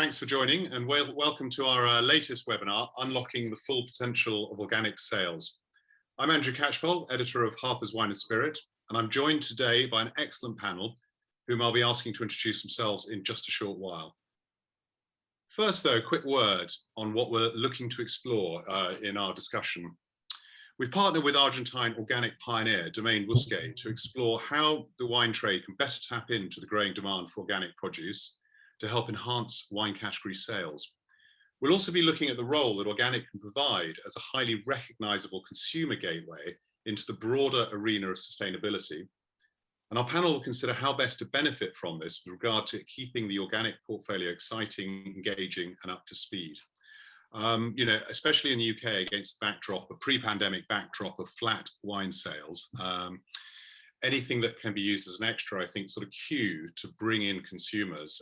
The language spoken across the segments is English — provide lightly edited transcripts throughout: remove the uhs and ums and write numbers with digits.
thanks for joining, and welcome to our latest webinar, Unlocking the Full Potential of Organic Sales. I'm Andrew Catchpole, editor of Harper's Wine and Spirit, and I'm joined today by an excellent panel whom I'll be asking to introduce themselves in just a short while. First though, a quick word on what we're looking to explore in our discussion. We've partnered with Argentine organic pioneer Domaine Busquet to explore how the wine trade can better tap into the growing demand for organic produce to help enhance wine category sales. We'll also be looking at the role that organic can provide as a highly recognizable consumer gateway into the broader arena of sustainability. And our panel will consider how best to benefit from this with regard to keeping the organic portfolio exciting, engaging, and up to speed. You know, especially in the UK against the backdrop, a pre-pandemic backdrop of flat wine sales, anything that can be used as an extra, I think, sort of cue to bring in consumers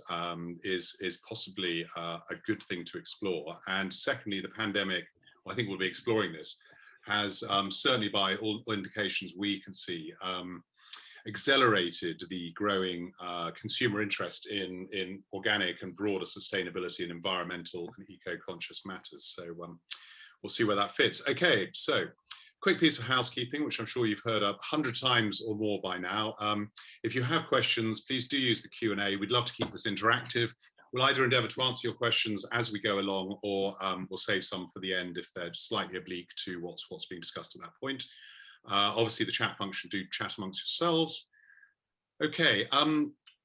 is possibly a good thing to explore. And secondly, the pandemic, well, I think we'll be exploring this, has certainly by all indications we can see, accelerated the growing consumer interest in organic and broader sustainability and environmental and eco-conscious matters. So we'll see where that fits. Okay, so quick piece of housekeeping, which I'm sure you've heard 100 times or more by now. If you have questions, please do use the Q&A. We'd love to keep this interactive. We'll either endeavour to answer your questions as we go along, or we'll save some for the end if they're slightly oblique to what's being discussed at that point. Obviously, the chat function, do chat amongst yourselves. Okay,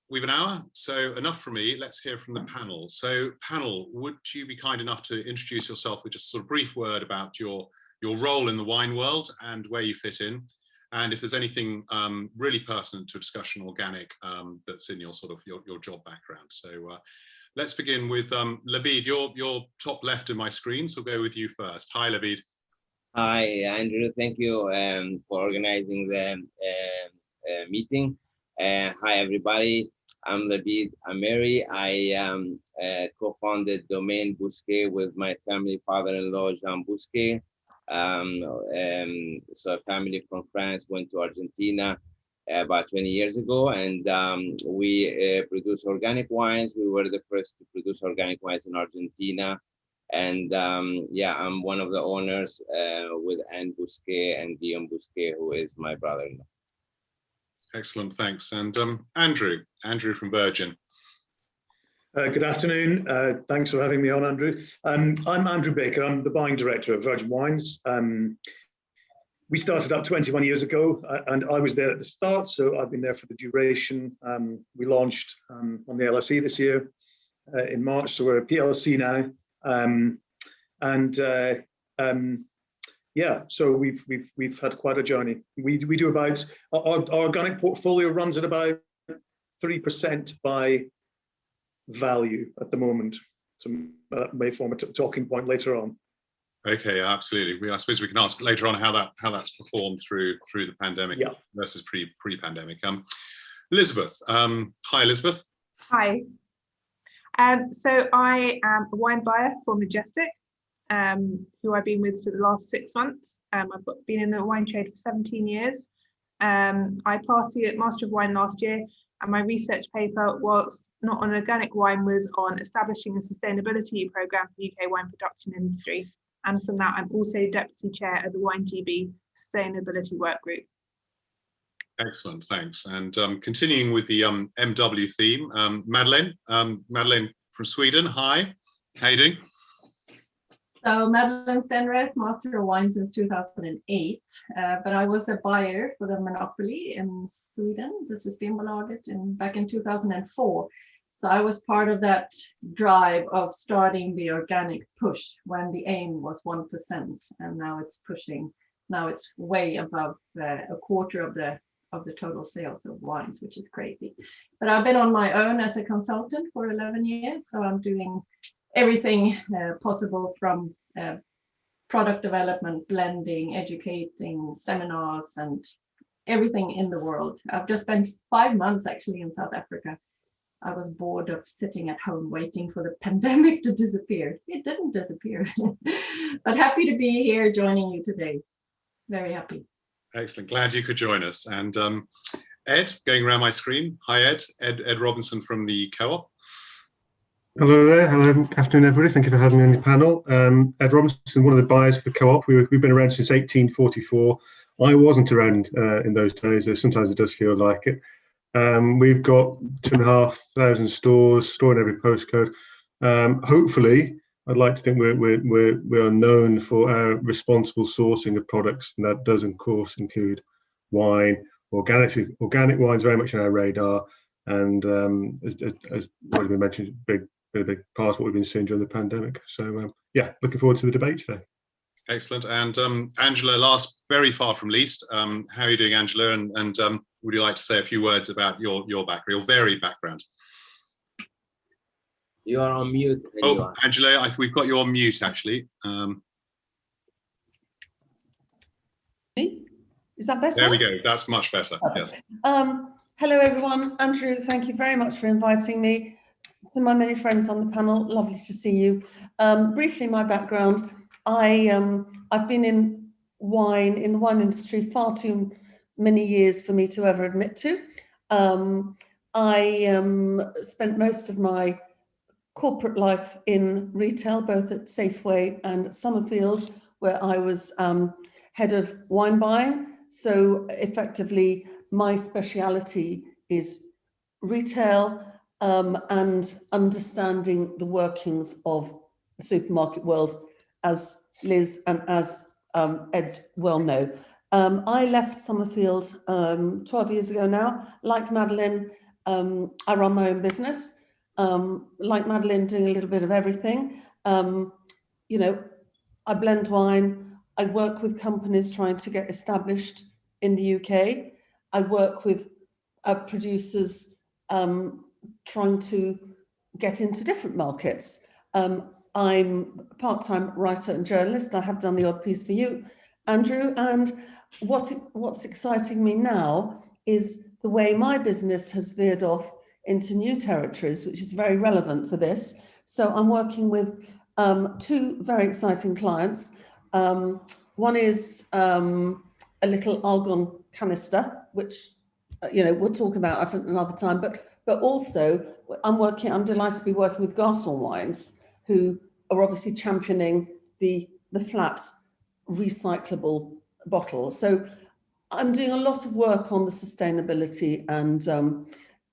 we've an hour, so enough from me. Let's hear from the panel. So, panel, would you be kind enough to introduce yourself with just a sort of brief word about your role in the wine world and where you fit in, and if there's anything really pertinent to a discussion organic that's in your sort of your job background. So let's begin with Labid. You're top left of my screen, so I'll go with you first. Hi, Labid. Hi, Andrew. Thank you for organizing the meeting. Hi, everybody. I'm Labid Ameri. I co-founded Domaine Busquet with my family father-in-law, Jean Busquet. So a family from France went to Argentina about 20 years ago, and we produce organic wines. We were the first to produce organic wines in Argentina. And yeah, I'm one of the owners with Anne Busquet and Guillaume Busquet, who is my brother-in-law. Excellent, thanks. And Andrew from Virgin. Good afternoon. Thanks for having me on, Andrew. I'm Andrew Baker. I'm the buying director of Virgin Wines. We started up 21 years ago, and I was there at the start, so I've been there for the duration. We launched on the LSE this year in March, so we're a PLC now. Yeah, so we've had quite a journey. We do about our organic portfolio runs at about 3% by value at the moment, so that may form a talking point later on. Okay, absolutely. I suppose we can ask later on how that's performed through the pandemic, yeah, versus pre-pandemic. Elizabeth, hi Elizabeth. Hi. So I am a wine buyer for Majestic, who I've been with for the last 6 months. I've been in the wine trade for 17 years. I passed the Master of Wine last year, and my research paper was not on organic wine, was on establishing a sustainability programme for the UK wine production industry. And from that, I'm also deputy chair of the Wine GB Sustainability Workgroup. Excellent, thanks. And continuing with the MW theme, Madeleine. Madeleine from Sweden, hi. How you doing? So Madeleine Stenrath, Master of Wine since 2008, but I was a buyer for the monopoly in Sweden, the Systembolaget, back in 2004. So I was part of that drive of starting the organic push when the aim was 1%, and now it's pushing. Now it's way above a quarter of the total sales of wines, which is crazy. But I've been on my own as a consultant for 11 years, so I'm doing everything possible from product development, blending, educating, seminars, and everything in the world. I've just spent 5 months actually in South Africa. I was bored of sitting at home waiting for the pandemic to disappear. It didn't disappear, but happy to be here joining you today. Very happy. Excellent, glad you could join us. And Ed, going around my screen. Hi Ed. Ed Robinson from the Co-op. Hello there. Hello, afternoon, everybody. Thank you for having me on your panel. Ed Robinson, one of the buyers for the Co-op. We've been around since 1844. I wasn't around in those days. Sometimes it does feel like it. We've got 2,500 stores, store in every postcode. Hopefully, I'd like to think we are known for our responsible sourcing of products, and that does, of course, include wine. Organic wine is very much on our radar, and as already been mentioned, a big part of what we've been seeing during the pandemic. So yeah, looking forward to the debate today. Excellent. And Angela, last, very far from least, how are you doing, Angela? And would you like to say a few words about your background, your varied background? You are on mute. Oh, Angela, we've got you on mute, actually. Is that better? There we go. That's much better. Yes. Hello, everyone. Andrew, thank you very much for inviting me. To my many friends on the panel, lovely to see you. Briefly, my background. I've been in the wine industry far too many years for me to ever admit to. I spent most of my corporate life in retail, both at Safeway and at Summerfield, where I was head of wine buying. So effectively, my speciality is retail and understanding the workings of the supermarket world, as Liz and as Ed well know. I left Summerfield 12 years ago now. Like Madeleine, I run my own business. Like Madeleine, doing a little bit of everything. You know, I blend wine. I work with companies trying to get established in the UK. I work with producers trying to get into different markets. I'm a part-time writer and journalist. I have done the odd piece for you, Andrew. And what's exciting me now is the way my business has veered off into new territories, which is very relevant for this. So I'm working with two very exciting clients. One is a little argon canister, which we'll talk about at another time. But also I'm delighted to be working with Garçon Wines, who are obviously championing the flat recyclable bottle. So I'm doing a lot of work on the sustainability and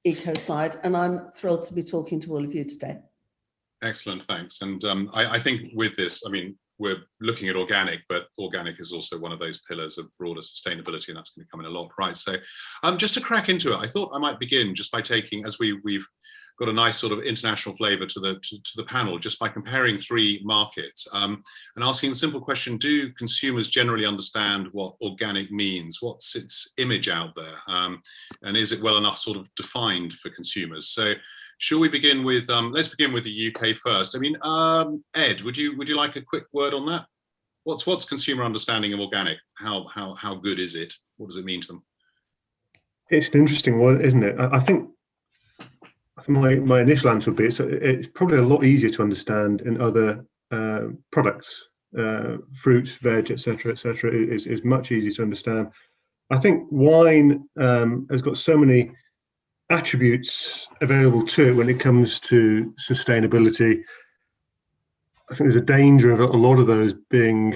eco side, and I'm thrilled to be talking to all of you today. Excellent, thanks. And I think with this, I mean, we're looking at organic, but organic is also one of those pillars of broader sustainability, and that's going to come in a lot, right? So just to crack into it, I thought I might begin just by taking, as we've got a nice sort of international flavor to the panel, just by comparing three markets and asking the simple question: do consumers generally understand what organic means? What's its image out there? And is it well enough sort of defined for consumers? So shall we begin with, let's begin with the UK first. I mean, Ed, would you like a quick word on that? What's consumer understanding of organic? How good is it? What does it mean to them? It's an interesting one, isn't it? I think my initial answer would be it's probably a lot easier to understand in other products, fruits, veg, etc., etc. is much easier to understand. I think wine has got so many attributes available to it when it comes to sustainability. I think there's a danger of a lot of those being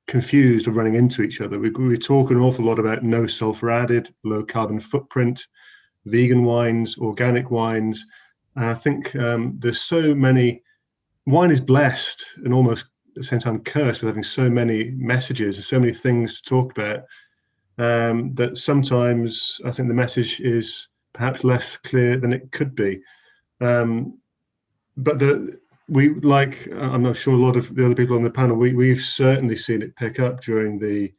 confused or running into each other. We talk an awful lot about no sulfur added, low carbon footprint, vegan wines, organic wines. And I think there's so many. Wine is blessed and almost at the same time cursed with having so many messages and so many things to talk about that sometimes I think the message is perhaps less clear than it could be. But I'm not sure a lot of the other people on the panel, we've certainly seen it pick up during the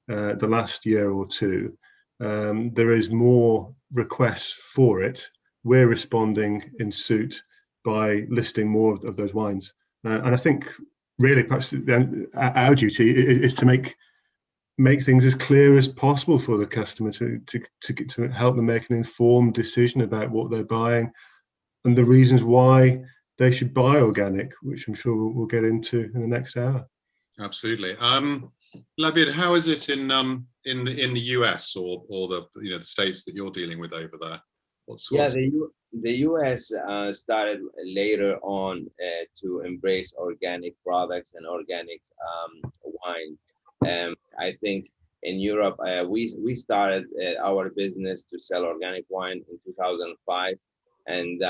last year or two. There is more requests for it. We're responding in suit by listing more of those wines. And I think really perhaps our duty is to make things as clear as possible for the customer to help them make an informed decision about what they're buying and the reasons why they should buy organic, which I'm sure we'll get into in the next hour. Absolutely. Labid, how is it in the US or the the states that you're dealing with over there? the US started later on to embrace organic products and organic wines. I think in Europe, we started our business to sell organic wine in 2005, and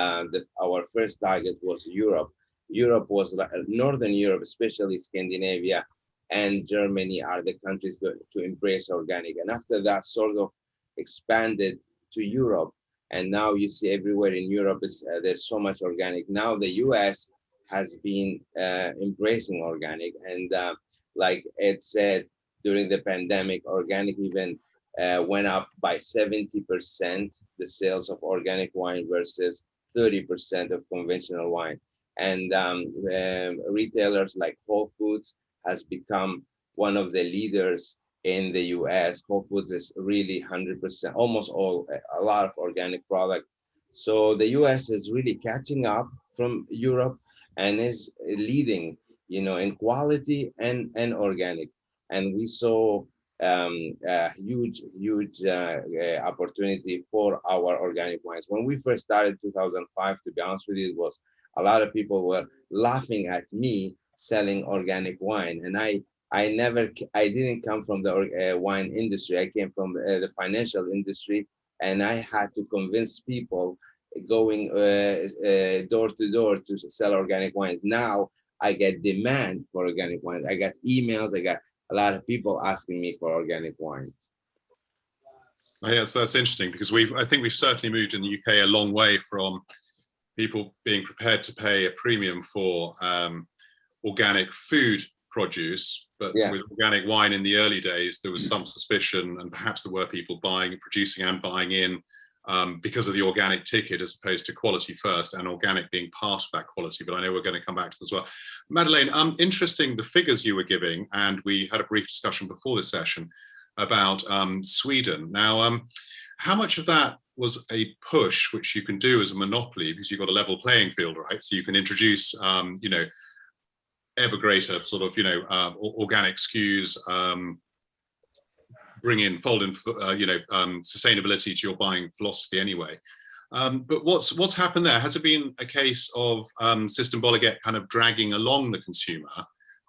our first target was Europe. Europe was Northern Europe, especially Scandinavia and Germany, are the countries to embrace organic. And after that, sort of expanded to Europe. And now you see everywhere in Europe there's so much organic. Now the US has been embracing organic, and like Ed said, during the pandemic, organic even went up by 70%, the sales of organic wine versus 30% of conventional wine. And retailers like Whole Foods has become one of the leaders in the US. Whole Foods is really 100%, almost a lot of organic product. So the US is really catching up from Europe and is leading, in quality and organic. And we saw a huge opportunity for our organic wines. When we first started 2005, to be honest with you, it was a lot of people were laughing at me selling organic wine, and I didn't come from the wine industry. I came from the financial industry, and I had to convince people going door to door to sell organic wines. Now I get demand for organic wines. I got emails. I got a lot of people asking me for organic wines. Oh, yeah, so that's interesting, because I think we've certainly moved in the UK a long way from people being prepared to pay a premium for organic food produce, but Yeah. with organic wine in the early days, there was some suspicion, and perhaps there were people producing and buying in because of the organic ticket, as opposed to quality first, and organic being part of that quality. But I know we're going to come back to this as well. Madeleine, interesting, the figures you were giving, and we had a brief discussion before this session about Sweden. Now, how much of that was a push, which you can do as a monopoly, because you've got a level playing field, right? So you can introduce, ever greater sort of, organic SKUs, fold in, sustainability to your buying philosophy anyway. But what's happened there? Has it been a case of System Bolliget kind of dragging along the consumer,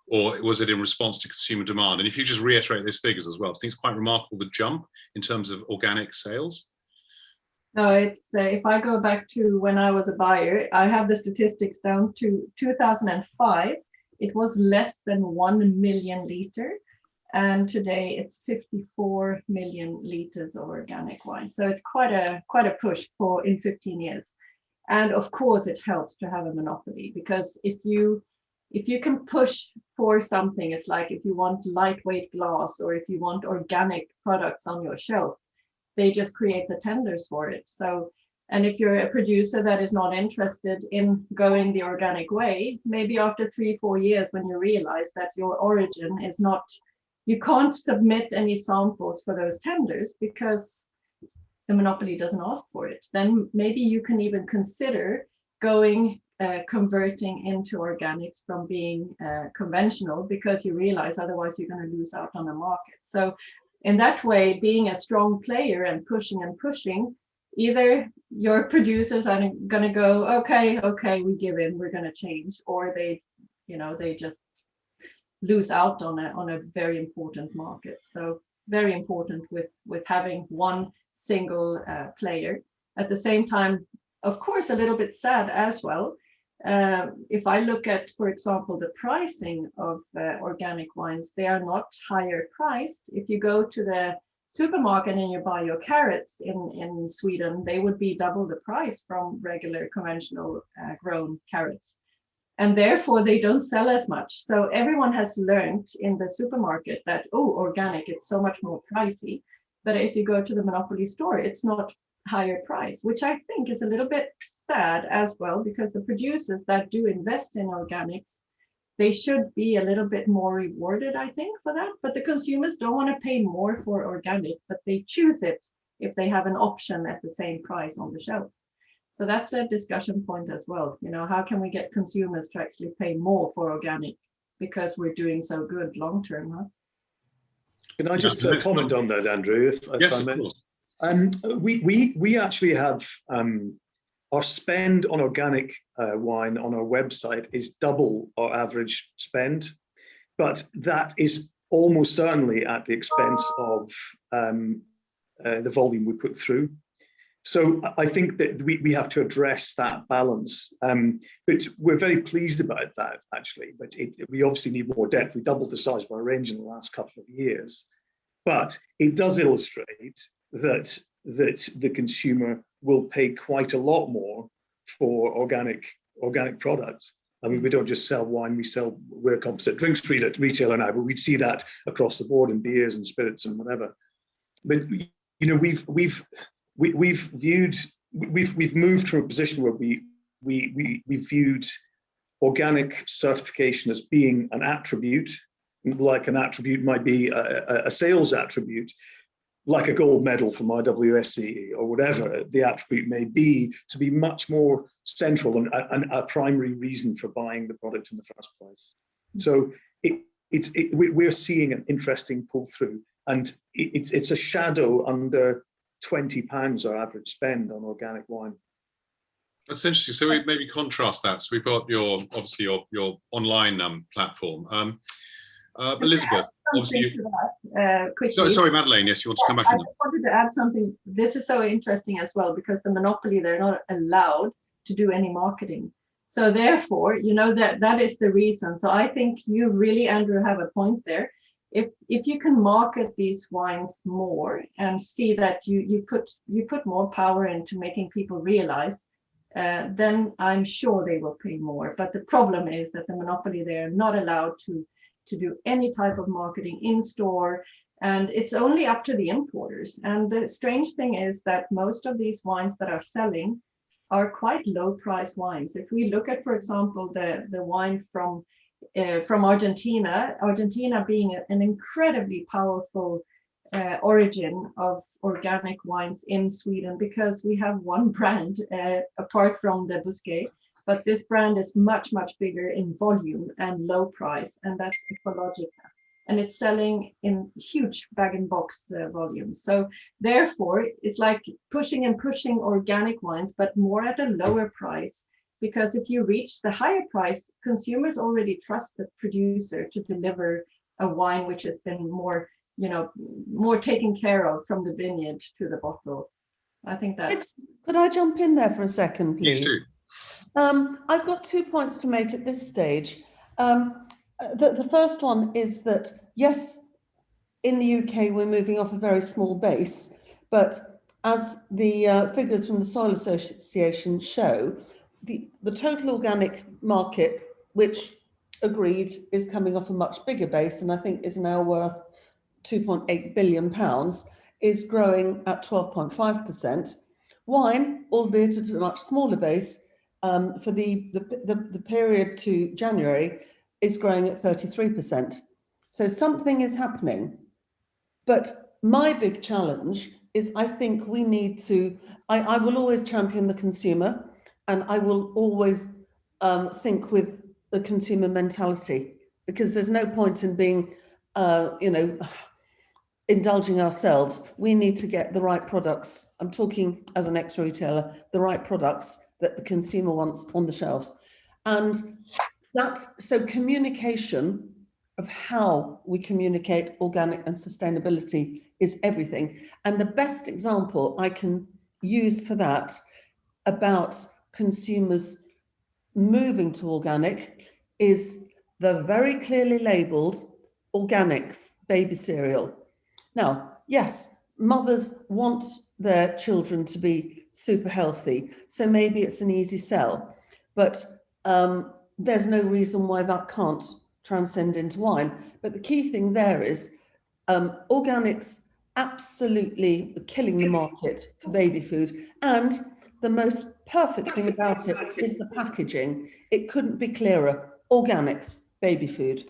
or was it in response to consumer demand? And if you just reiterate those figures as well, I think it's quite remarkable, the jump in terms of organic sales. No, it's if I go back to when I was a buyer, I have the statistics down to 2005. It was less than 1 million liter, and today it's 54 million liters of organic wine. So it's quite a push in 15 years. And of course, it helps to have a monopoly, because if you can push for something, it's like if you want lightweight glass or if you want organic products on your shelf, they just create the tenders for it. So, and if you're a producer that is not interested in going the organic way, maybe after 3-4 years, when you realize that your origin is not, you can't submit any samples for those tenders because the monopoly doesn't ask for it, then maybe you can even consider converting into organics from being conventional, because you realize otherwise you're going to lose out on the market. So in that way, being a strong player and pushing, either your producers are going to go, okay, we give in, we're going to change, or they just lose out on a very important market. So very important with having one single player. At the same time, of course, a little bit sad as well. If I look at, for example, the pricing of organic wines, they are not higher priced. If you go to the supermarket and you buy your carrots in Sweden, they would be double the price from regular conventional grown carrots. And therefore, they don't sell as much. So everyone has learned in the supermarket that, organic, it's so much more pricey. But if you go to the monopoly store, it's not higher price, which I think is a little bit sad as well, because the producers that do invest in organics, they should be a little bit more rewarded, I think, for that. But the consumers don't want to pay more for organic, but they choose it if they have an option at the same price on the shelf. So that's a discussion point as well. How can we get consumers to actually pay more for organic because we're doing so good long term? Huh? Can I just comment on that, Andrew? If yes, I may? Of course. We actually have our spend on organic wine on our website is double our average spend, but that is almost certainly at the expense of the volume we put through. So I think that we have to address that balance. But we're very pleased about that, actually. But we obviously need more depth. We doubled the size of our range in the last couple of years. But it does illustrate that the consumer will pay quite a lot more for organic products. I mean, we don't just sell wine, we're a composite drinks retailer now, but we'd see that across the board in beers and spirits and whatever. But you know, we've moved to a position where we viewed organic certification as being an attribute, like an attribute might be a sales attribute, like a gold medal from IWSCE or whatever the attribute may be, to be much more central and a primary reason for buying the product in the first place. So we're seeing an interesting pull through, and it's a shadow under £20 our average spend on organic wine. That's interesting. So we maybe contrast that. So we've got your online platform. Elizabeth, obviously sorry, Madeleine. Yes, you want to come back? I wanted to add something. This is so interesting as well, because the monopoly, they're not allowed to do any marketing. So therefore, you know, that is the reason. So I think you really, Andrew, have a point there. If you can market these wines more and see that you put more power into making people realize, then I'm sure they will pay more. But the problem is that the monopoly, they're not allowed to do any type of marketing in store, and it's only up to the importers. And the strange thing is that most of these wines that are selling are quite low price wines. If we look at, for example, the wine from Argentina being an incredibly powerful origin of organic wines in Sweden, because we have one brand apart from the Busquet, but this brand is much, much bigger in volume and low price, and that's Ecologica. And it's selling in huge bag-in-box volume. So therefore, it's like pushing organic wines, but more at a lower price. Because if you reach the higher price, consumers already trust the producer to deliver a wine which has been more taken care of from the vineyard to the bottle. I think that's... Could I jump in there for a second, please? Please do. I've got 2 points to make at this stage. The first one is that, yes, in the UK, we're moving off a very small base, but as the figures from the Soil Association show, the total organic market, which agreed is coming off a much bigger base, and I think is now worth £2.8 billion, is growing at 12.5%. Wine, albeit at a much smaller base, for the period to January, is growing at 33%. So something is happening. But my big challenge is, I think we need to, I will always champion the consumer, and I will always think with the consumer mentality, because there's no point in being, indulging ourselves. We need to get the right products. I'm talking as an ex-retailer, the right products that the consumer wants on the shelves. And so communication of how we communicate organic and sustainability is everything. And the best example I can use for that about consumers moving to organic is the very clearly labeled organics baby cereal. Now, yes, mothers want their children to be super healthy, so maybe it's an easy sell, but there's no reason why that can't transcend into wine. But the key thing there is organics absolutely killing the market for baby food, and the most perfect thing about it is the packaging. It couldn't be clearer. Organics, baby food.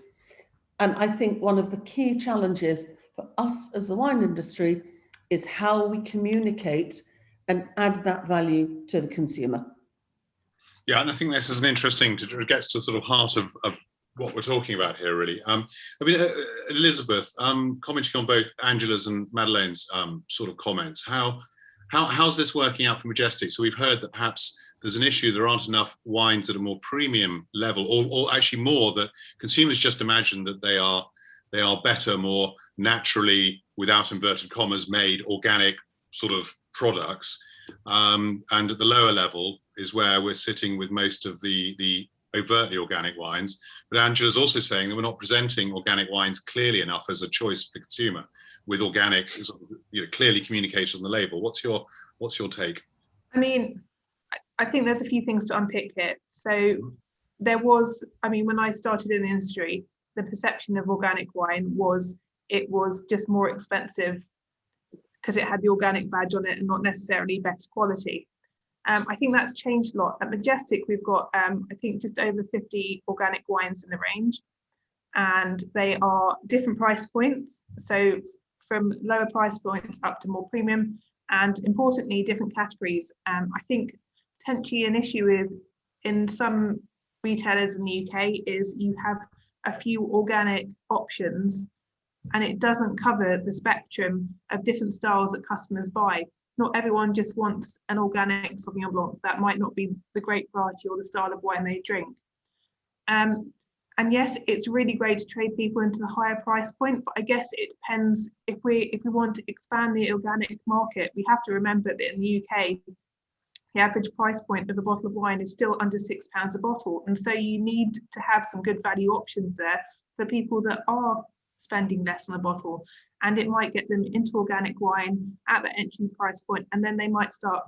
And I think one of the key challenges for us as the wine industry is how we communicate and add that value to the consumer. Yeah, and I think this is an interesting, it gets to sort of heart of what we're talking about here, really. Elizabeth, commenting on both Angela's and Madeleine's sort of comments, how's this working out for Majestic? So we've heard that perhaps there's an issue. There aren't enough wines at a more premium level, or actually more, that consumers just imagine that they are better, more naturally, without inverted commas, made organic sort of products. And at the lower level is where we're sitting with most of the overtly organic wines. But Angela's also saying that we're not presenting organic wines clearly enough as a choice for the consumer, with organic clearly communicated on the label. What's your take? I mean, I think there's a few things to unpick here. So there was, I mean, when I started in the industry, the perception of organic wine was it was just more expensive because it had the organic badge on it and not necessarily better quality. I think that's changed a lot. At Majestic, we've got, I think, just over 50 organic wines in the range, and they are different price points. So from lower price points up to more premium, and importantly, different categories. I think potentially an issue with in some retailers in the UK is you have a few organic options, and it doesn't cover the spectrum of different styles that customers buy. Not everyone just wants an organic Sauvignon Blanc. That might not be the grape variety or the style of wine they drink. And yes, it's really great to trade people into the higher price point, but I guess it depends. If we want to expand the organic market, we have to remember that in the UK, the average price point of a bottle of wine is still under £6 a bottle. And so you need to have some good value options there for people that are spending less on a bottle, and it might get them into organic wine at the entry price point, and then they might start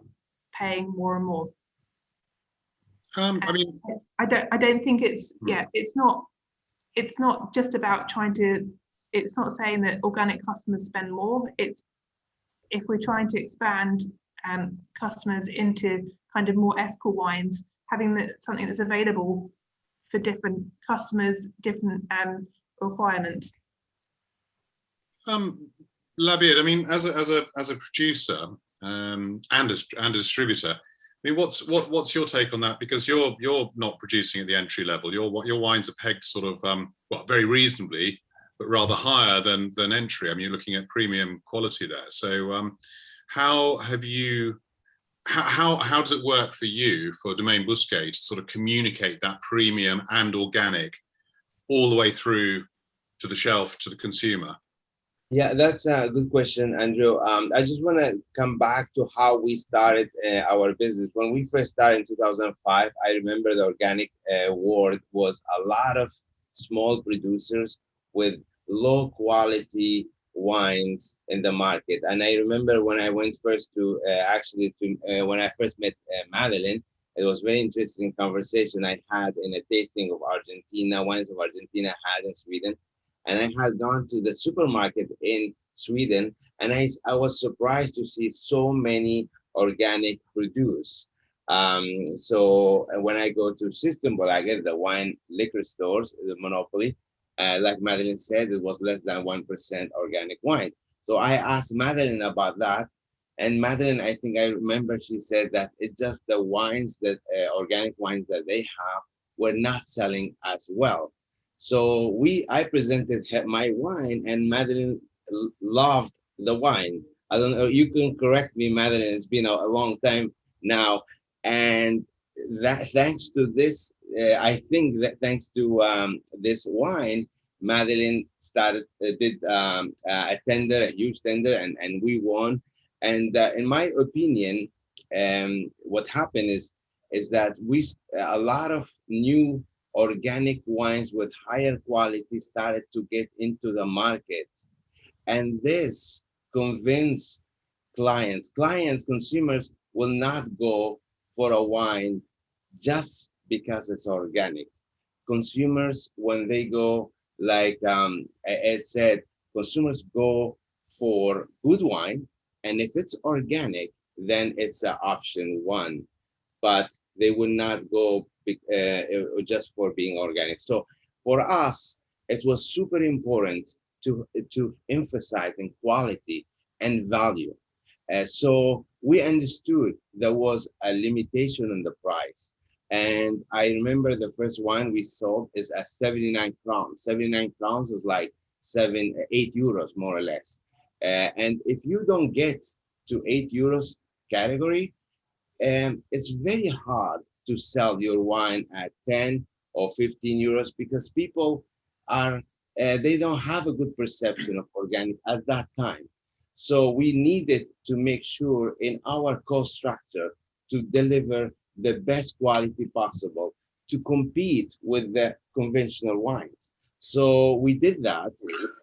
paying more and more. I mean, I don't think it's it's not just about it's not saying that organic customers spend more. It's if we're trying to expand customers into kind of more ethical wines, having something that's available for different customers, different requirements. Labid, I mean, as a producer and a distributor, I mean, what's your take on that? Because you're not producing at the entry level. Your wines are pegged sort of well, very reasonably, but rather higher than entry. I mean, you're looking at premium quality there. So how does it work for you, for Domaine Bousquet, to sort of communicate that premium and organic all the way through to the shelf, to the consumer? Yeah, that's a good question, Andrew. I just want to come back to how we started our business. When we first started in 2005, I remember the organic world was a lot of small producers with low quality wines in the market. And I remember when I went first to when I first met Madeleine, it was very interesting conversation I had in a tasting of Argentina, wines of Argentina had in Sweden. And I had gone to the supermarket in Sweden, and I was surprised to see so many organic produce. So when I go to Systembolaget, the wine liquor stores, the monopoly, like Madeleine said, it was less than 1% organic wine. So I asked Madeleine about that. And Madeleine, I think I remember she said that it's just the wines that organic wines that they have were not selling as well. So I presented my wine, and Madeleine loved the wine. I don't know, you can correct me, Madeleine, it's been a long time now. And that thanks to this, I think that thanks to this wine, Madeleine did a tender, a huge tender, and we won. And in my opinion, what happened is that a lot of new organic wines with higher quality started to get into the market. And this convinced consumers will not go for a wine just because it's organic. Consumers, when they go, like Ed said, consumers go for good wine. And if it's organic, then it's option one. But they will not go just for being organic. So for us, it was super important to emphasize in quality and value. So we understood there was a limitation on the price. And I remember the first wine we sold is at 79 crowns. 79 crowns is like 8 euros, more or less. And if you don't get to 8 euros category, it's very hard to sell your wine at 10 or 15 euros because people are, they don't have a good perception of organic at that time. So we needed to make sure in our cost structure to deliver the best quality possible to compete with the conventional wines. So we did that,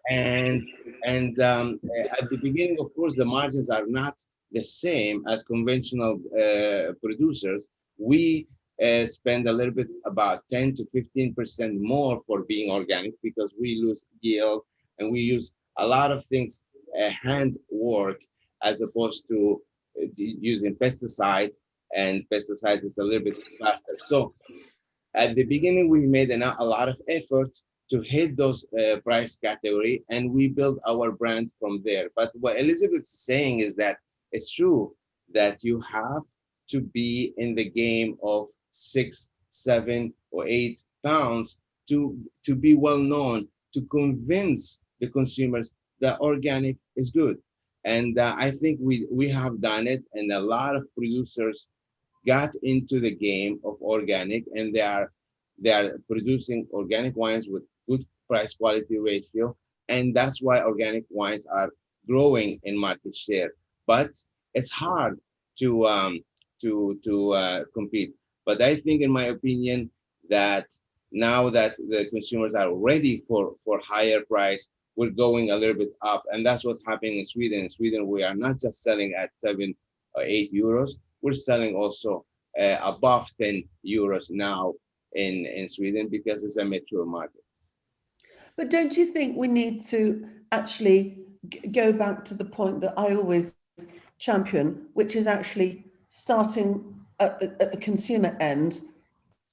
and at the beginning, of course, the margins are not the same as conventional producers. We spend a little bit about 10 to 15% more for being organic because we lose yield and we use a lot of things hand work as opposed to using pesticides, and pesticides is a little bit faster. So at the beginning, we made a lot of effort to hit those price category, and we built our brand from there. But what Elizabeth's saying is that it's true that you have to be in the game of 6, 7, or 8 pounds to be well known, to convince the consumers that organic is good. And I think we have done it, and a lot of producers got into the game of organic, and they are producing organic wines with good price quality ratio, and that's why organic wines are growing in market share. But it's hard to compete. But I think, in my opinion, that now that the consumers are ready for higher price, we're going a little bit up, and that's what's happening in Sweden. In Sweden, we are not just selling at 7 or 8 euros. We're selling also above 10 euros now in Sweden because it's a mature market. But don't you think we need to actually go back to the point that I always champion, which is actually starting at the consumer end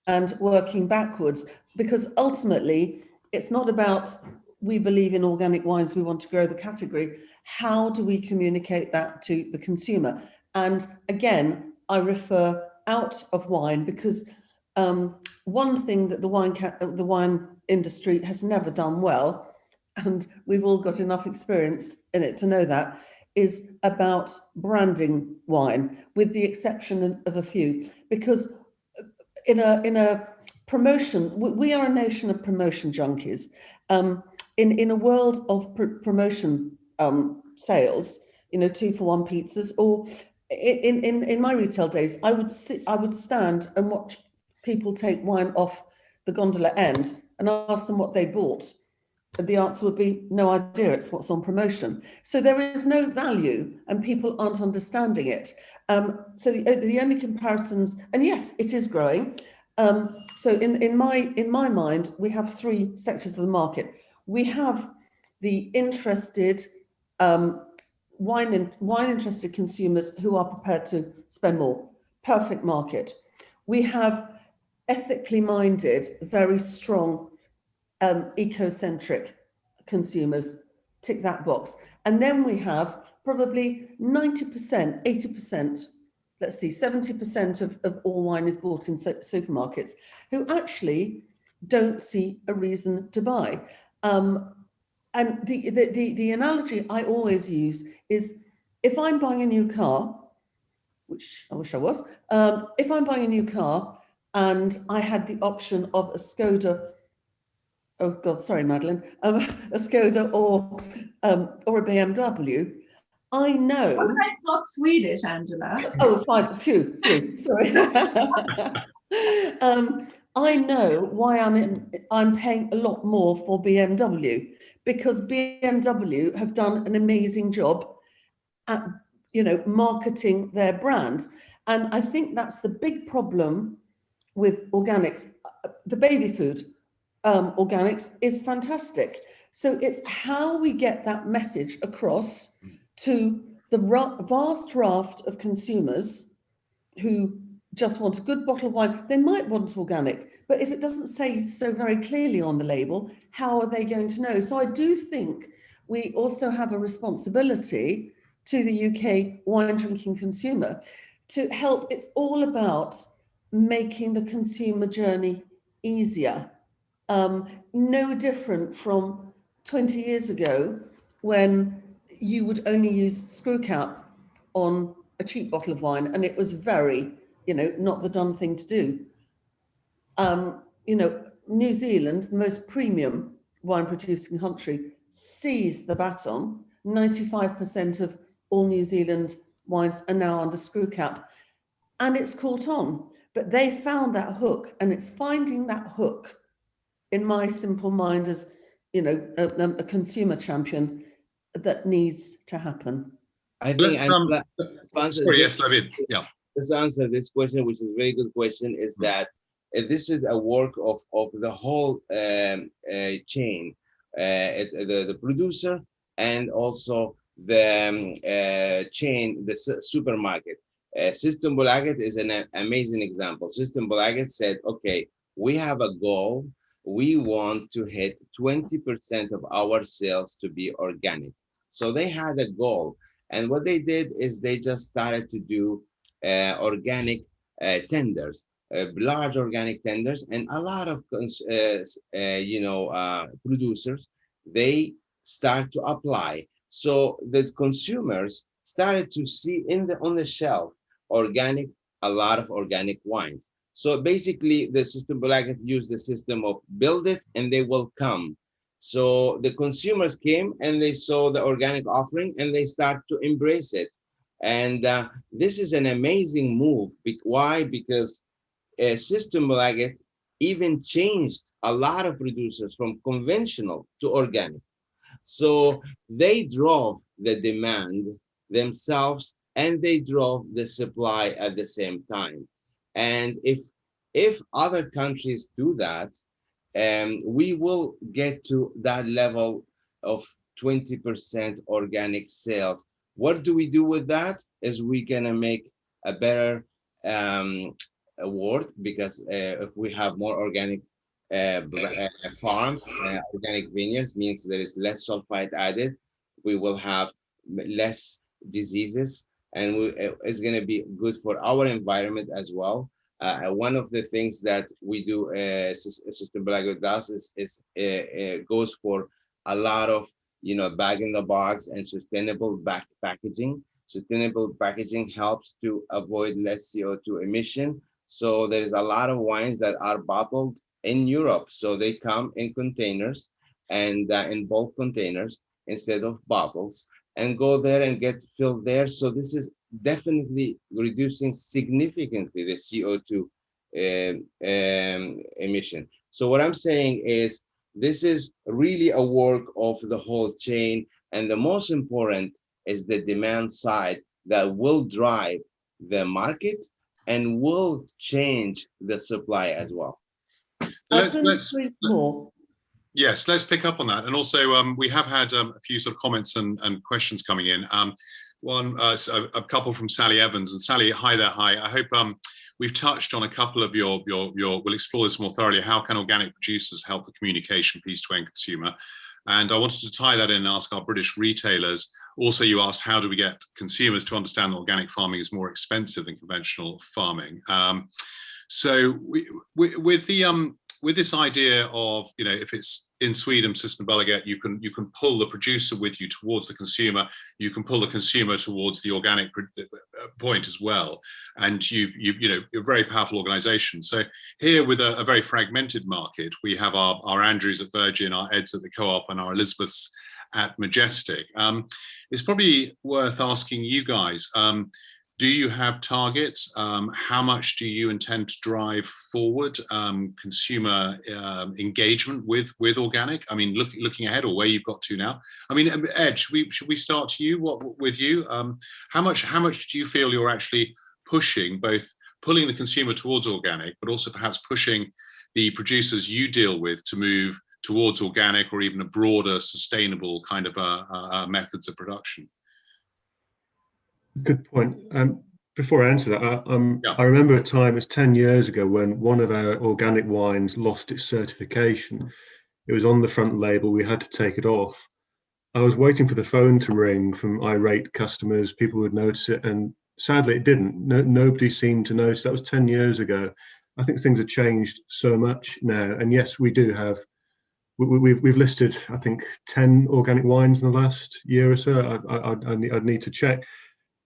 and working backwards? Because ultimately, it's not about we believe in organic wines, we want to grow the category. How do we communicate that to the consumer? And again, I refer out of wine because one thing that the wine industry has never done well, and we've all got enough experience in it to know that, is about branding wine, with the exception of a few. Because in a promotion, we are a nation of promotion junkies. In a world of promotion sales, 2-for-1 pizzas, or in my retail days, I would stand and watch people take wine off the gondola end and ask them what they bought. The answer would be no idea, it's what's on promotion. So there is no value and people aren't understanding it. So the only comparisons, and yes, it is growing. So in my mind, we have 3 sectors of the market. We have the interested wine interested consumers who are prepared to spend more. Perfect market. We have ethically minded, very strong, eco-centric consumers. Tick that box. And then we have probably 90%, 80%, let's see, 70% of all wine is bought in supermarkets, who actually don't see a reason to buy. And the analogy I always use is, if I'm buying a new car, which I wish I was, if I'm buying a new car and I had the option of a Skoda, oh God, sorry, Madeleine, a Skoda or a BMW, I know. Well, that's not Swedish, Angela. Oh, fine, phew, sorry. I know why I'm paying a lot more for BMW, because BMW have done an amazing job at marketing their brand. And I think that's the big problem with organics. The baby food organics is fantastic. So it's how we get that message across to the vast raft of consumers who just want a good bottle of wine. They might want organic, but if it doesn't say so very clearly on the label, how are they going to know? So I do think we also have a responsibility to the UK wine drinking consumer to help. It's all about making the consumer journey easier. No different from 20 years ago, when you would only use screw cap on a cheap bottle of wine, and it was very, not the done thing to do. New Zealand, the most premium wine producing country, seized the baton. 95% of all New Zealand wines are now under screw cap, and it's caught on. But they found that hook, and it's finding that hook, in my simple mind, as a consumer champion, that needs to happen. I think sorry, yes, David. Yeah. Just to answer this question, which is a very good question, is that this is a work of the whole chain, the producer and also the chain, the supermarket. Systembolaget is an amazing example. Systembolaget said, okay, we have a goal. We want to hit 20% of our sales to be organic. So they had a goal. And what they did is they just started to do organic tenders, large organic tenders, and a lot of producers, they start to apply. So the consumers started to see on the shelf a lot of organic wines. So basically, the Systembolaget used the system of build it and they will come. So the consumers came and they saw the organic offering and they start to embrace it. And this is an amazing move. Why? Because Systembolaget even changed a lot of producers from conventional to organic. So they drove the demand themselves and they drove the supply at the same time. And if other countries do that, we will get to that level of 20% organic sales. What do we do with that? Is we gonna make a better world, because if we have more organic farms, organic vineyards, means there is less sulfite added. We will have less diseases, and it's going to be good for our environment as well. One of the things that we do, Systembolaget does, is goes for a lot of bag in the box and sustainable packaging. Sustainable packaging helps to avoid less CO2 emission. So there is a lot of wines that are bottled in Europe. So they come in containers and in bulk containers instead of bottles, and go there and get filled there. So this is definitely reducing significantly the CO2 emission. So what I'm saying is this is really a work of the whole chain. And the most important is the demand side that will drive the market and will change the supply as well. Yes, let's pick up on that. And also, we have had a few sort of comments and questions coming in. A couple from Sally Evans. And Sally, hi there, hi. I hope we've touched on a couple of your, we'll explore this more thoroughly. How can organic producers help the communication piece to end consumer? And I wanted to tie that in and ask our British retailers. Also, you asked, how do we get consumers to understand that organic farming is more expensive than conventional farming? So with this idea of, if it's in Sweden, Systembolaget, you can pull the producer with you towards the consumer. You can pull the consumer towards the organic point as well. And you're a very powerful organization. So here, with a very fragmented market, we have our Andrews at Virgin, our Eds at the Co-op, and our Elizabeths at Majestic. It's probably worth asking you guys, do you have targets? How much do you intend to drive forward consumer engagement with organic? I mean, looking ahead, or where you've got to now. I mean, Ed, should we start to you? With you? How much do you feel you're actually pushing, both pulling the consumer towards organic, but also perhaps pushing the producers you deal with to move towards organic, or even a broader, sustainable kind of methods of production? Good point. Before I answer that, I remember a time, it's 10 years ago, when one of our organic wines lost its certification. It was on the front label, we had to take it off. I was waiting for the phone to ring from irate customers, people would notice it, and sadly it didn't. Nobody seemed to notice. That was 10 years ago. I think things have changed so much now, and yes, we do have, we've listed, I think, 10 organic wines in the last year or so. I'd need to check.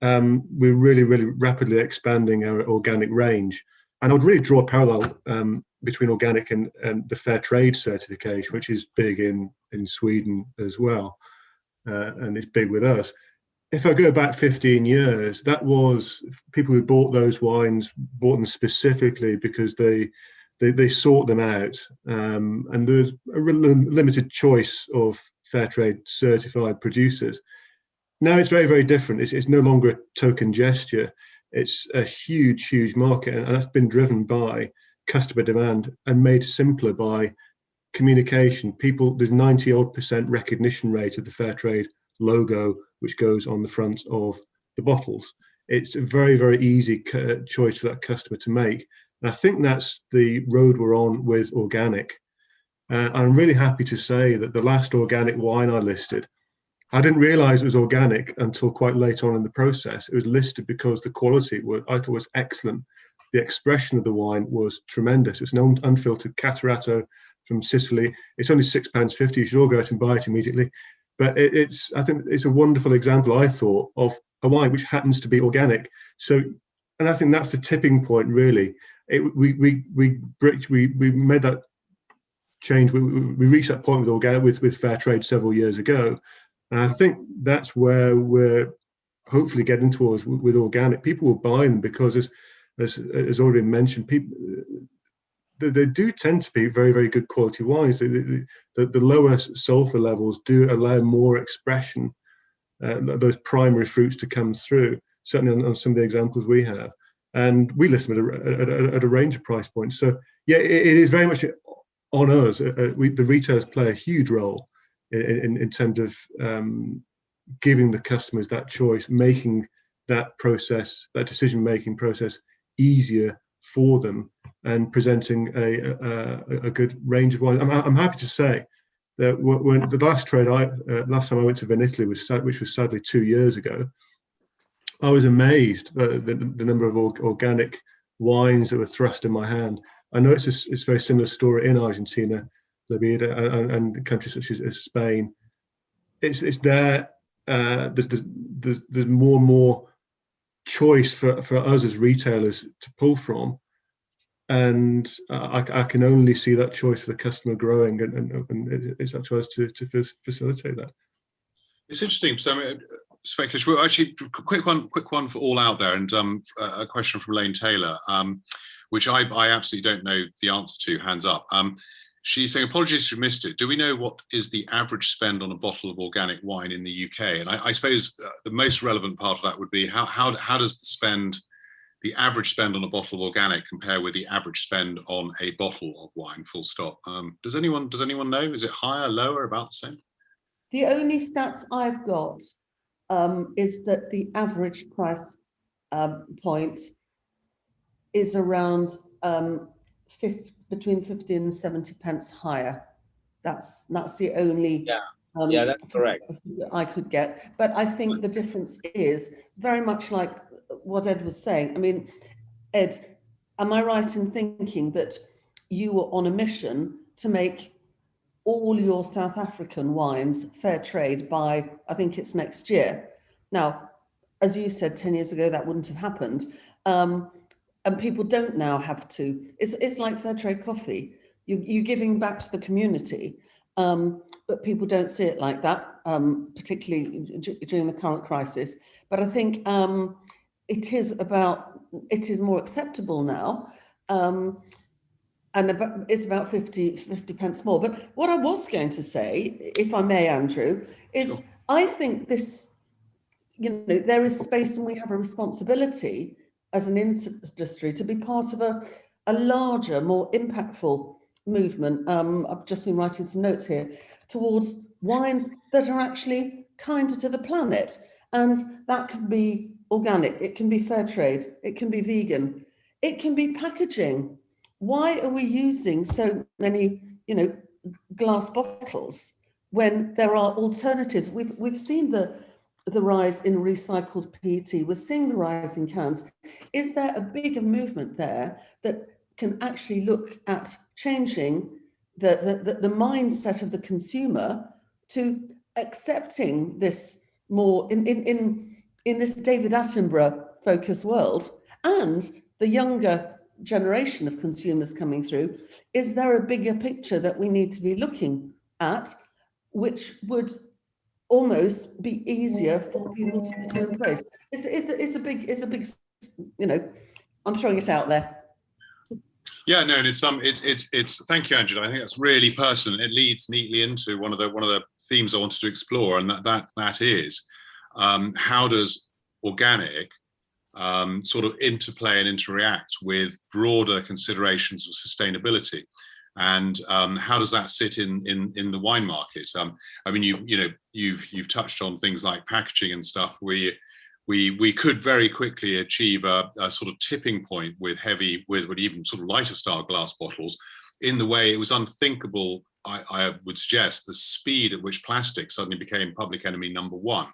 we're really, really rapidly expanding our organic range. And I would really draw a parallel between organic and the fair trade certification, which is big in Sweden as well, and it's big with us. If I go back 15 years, that was people who bought those wines bought them specifically because they sought them out, and there's a limited choice of fair trade certified producers. Now it's very, very different. It's no longer a token gesture. It's a huge, huge market, and that's been driven by customer demand and made simpler by communication. People, there's 90-odd% recognition rate of the fair trade logo, which goes on the front of the bottles. It's a very, very easy choice for that customer to make. And I think that's the road we're on with organic. I'm really happy to say that the last organic wine I listed, I didn't realize it was organic until quite late on in the process. It was listed because the quality I thought was excellent. The expression of the wine was tremendous. It's an unfiltered Catarato from Sicily. It's only £6.50. You should all go out and buy it immediately. But I think it's a wonderful example, I thought, of a wine which happens to be organic. So, and I think that's the tipping point, really. We made that change. We reached that point with organic, with fair trade several years ago. And I think that's where we're hopefully getting towards with organic. People will buy them because, as already been mentioned, people they do tend to be very, very good quality wines. The lower sulfur levels do allow more expression, those primary fruits to come through. Certainly on some of the examples we have, and we list them at a range of price points. So yeah, it is very much on us. The retailers play a huge role in terms of giving the customers that choice, making that process, that decision-making process, easier for them, and presenting a good range of wines. I'm happy to say that when the last time I went to Italy, which was sadly 2 years ago, I was amazed at the number of organic wines that were thrust in my hand. I know it's a very similar story in Argentina, Libya, and countries such as Spain. It's there. There's more and more choice for us as retailers to pull from, and I can only see that choice for the customer growing, and it's up to us to facilitate that. It's interesting. So, speculation. Well, actually, quick one for all out there, and a question from Lane Taylor, which I absolutely don't know the answer to. Hands up. She's saying, apologies if you missed it. Do we know what is the average spend on a bottle of organic wine in the UK? And I suppose the most relevant part of that would be how does the average spend on a bottle of organic compare with the average spend on a bottle of wine, full stop? Does anyone know? Is it higher, lower, about the same? The only stats I've got is that the average price point is around between 50 and 70 pence higher. That's the only that's correct. I could get. But I think the difference is very much like what Ed was saying. I mean, Ed, am I right in thinking that you were on a mission to make all your South African wines fair trade by, I think it's next year? Now, as you said, 10 years ago, that wouldn't have happened. And people don't now have to. It's like fair trade coffee. You're giving back to the community, but people don't see it like that, particularly during the current crisis. But I think it is more acceptable now, and it's about 50 pence more. But what I was going to say, if I may, Andrew, is sure. I think this, there is space, and we have a responsibility as an industry to be part of a larger, more impactful movement. I've just been writing some notes here towards wines that are actually kinder to the planet. And that can be organic, it can be fair trade, it can be vegan, it can be packaging. Why are we using so many, glass bottles when there are alternatives? We've seen the rise in recycled PET, we're seeing the rise in cans. Is there a bigger movement there that can actually look at changing the mindset of the consumer to accepting this more in in this David Attenborough focus world and the younger generation of consumers coming through, is there a bigger picture that we need to be looking at, which would almost be easier for people to embrace? It's a big, you know, I'm throwing it out there. Yeah, no, and it's thank you, Angela. I think that's really pertinent. It leads neatly into one of the themes I wanted to explore, and that is how does organic sort of interplay and interact with broader considerations of sustainability, and how does that sit in the wine market? I mean, you've touched on things like packaging and stuff. We could very quickly achieve a sort of tipping point with even sort of lighter style glass bottles, in the way it was unthinkable. I would suggest the speed at which plastic suddenly became public enemy number one.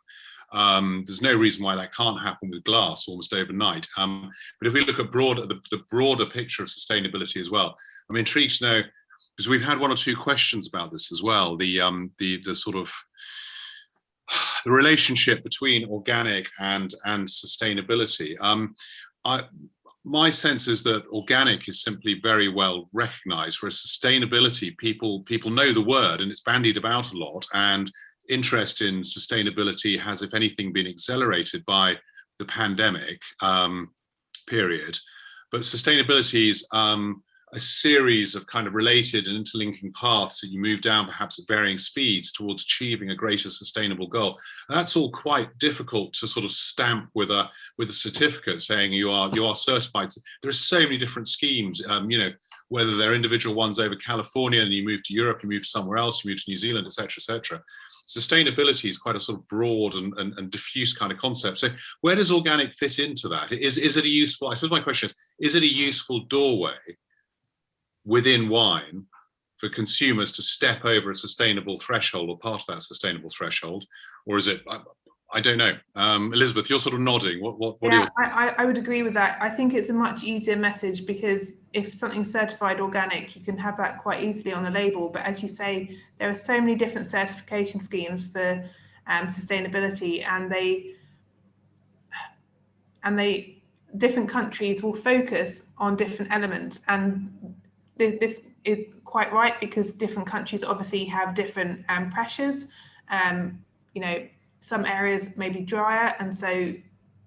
There's no reason why that can't happen with glass almost overnight. But if we look at the broader picture of sustainability as well, I'm intrigued to know, because we've had one or two questions about this as well, the sort of the relationship between organic and sustainability. My sense is that organic is simply very well recognized, whereas sustainability, people know the word and it's bandied about a lot, and interest in sustainability has, if anything, been accelerated by the pandemic period. But sustainability is a series of kind of related and interlinking paths that you move down, perhaps at varying speeds, towards achieving a greater sustainable goal. And that's all quite difficult to sort of stamp with a certificate saying you are certified. There are so many different schemes, whether they're individual ones over California, and you move to Europe, you move somewhere else, you move to New Zealand, etc., etc. Sustainability is quite a sort of broad and diffuse kind of concept. So where does organic fit into that? Is it a useful, I suppose my question is it a useful doorway within wine for consumers to step over a sustainable threshold or part of that sustainable threshold? Or is it, I don't know. Elizabeth, you're sort of nodding. What are your... I would agree with that. I think it's a much easier message, because if something's certified organic, you can have that quite easily on the label. But as you say, there are so many different certification schemes for sustainability, and different countries will focus on different elements. And this is quite right, because different countries obviously have different pressures. Some areas may be drier, and so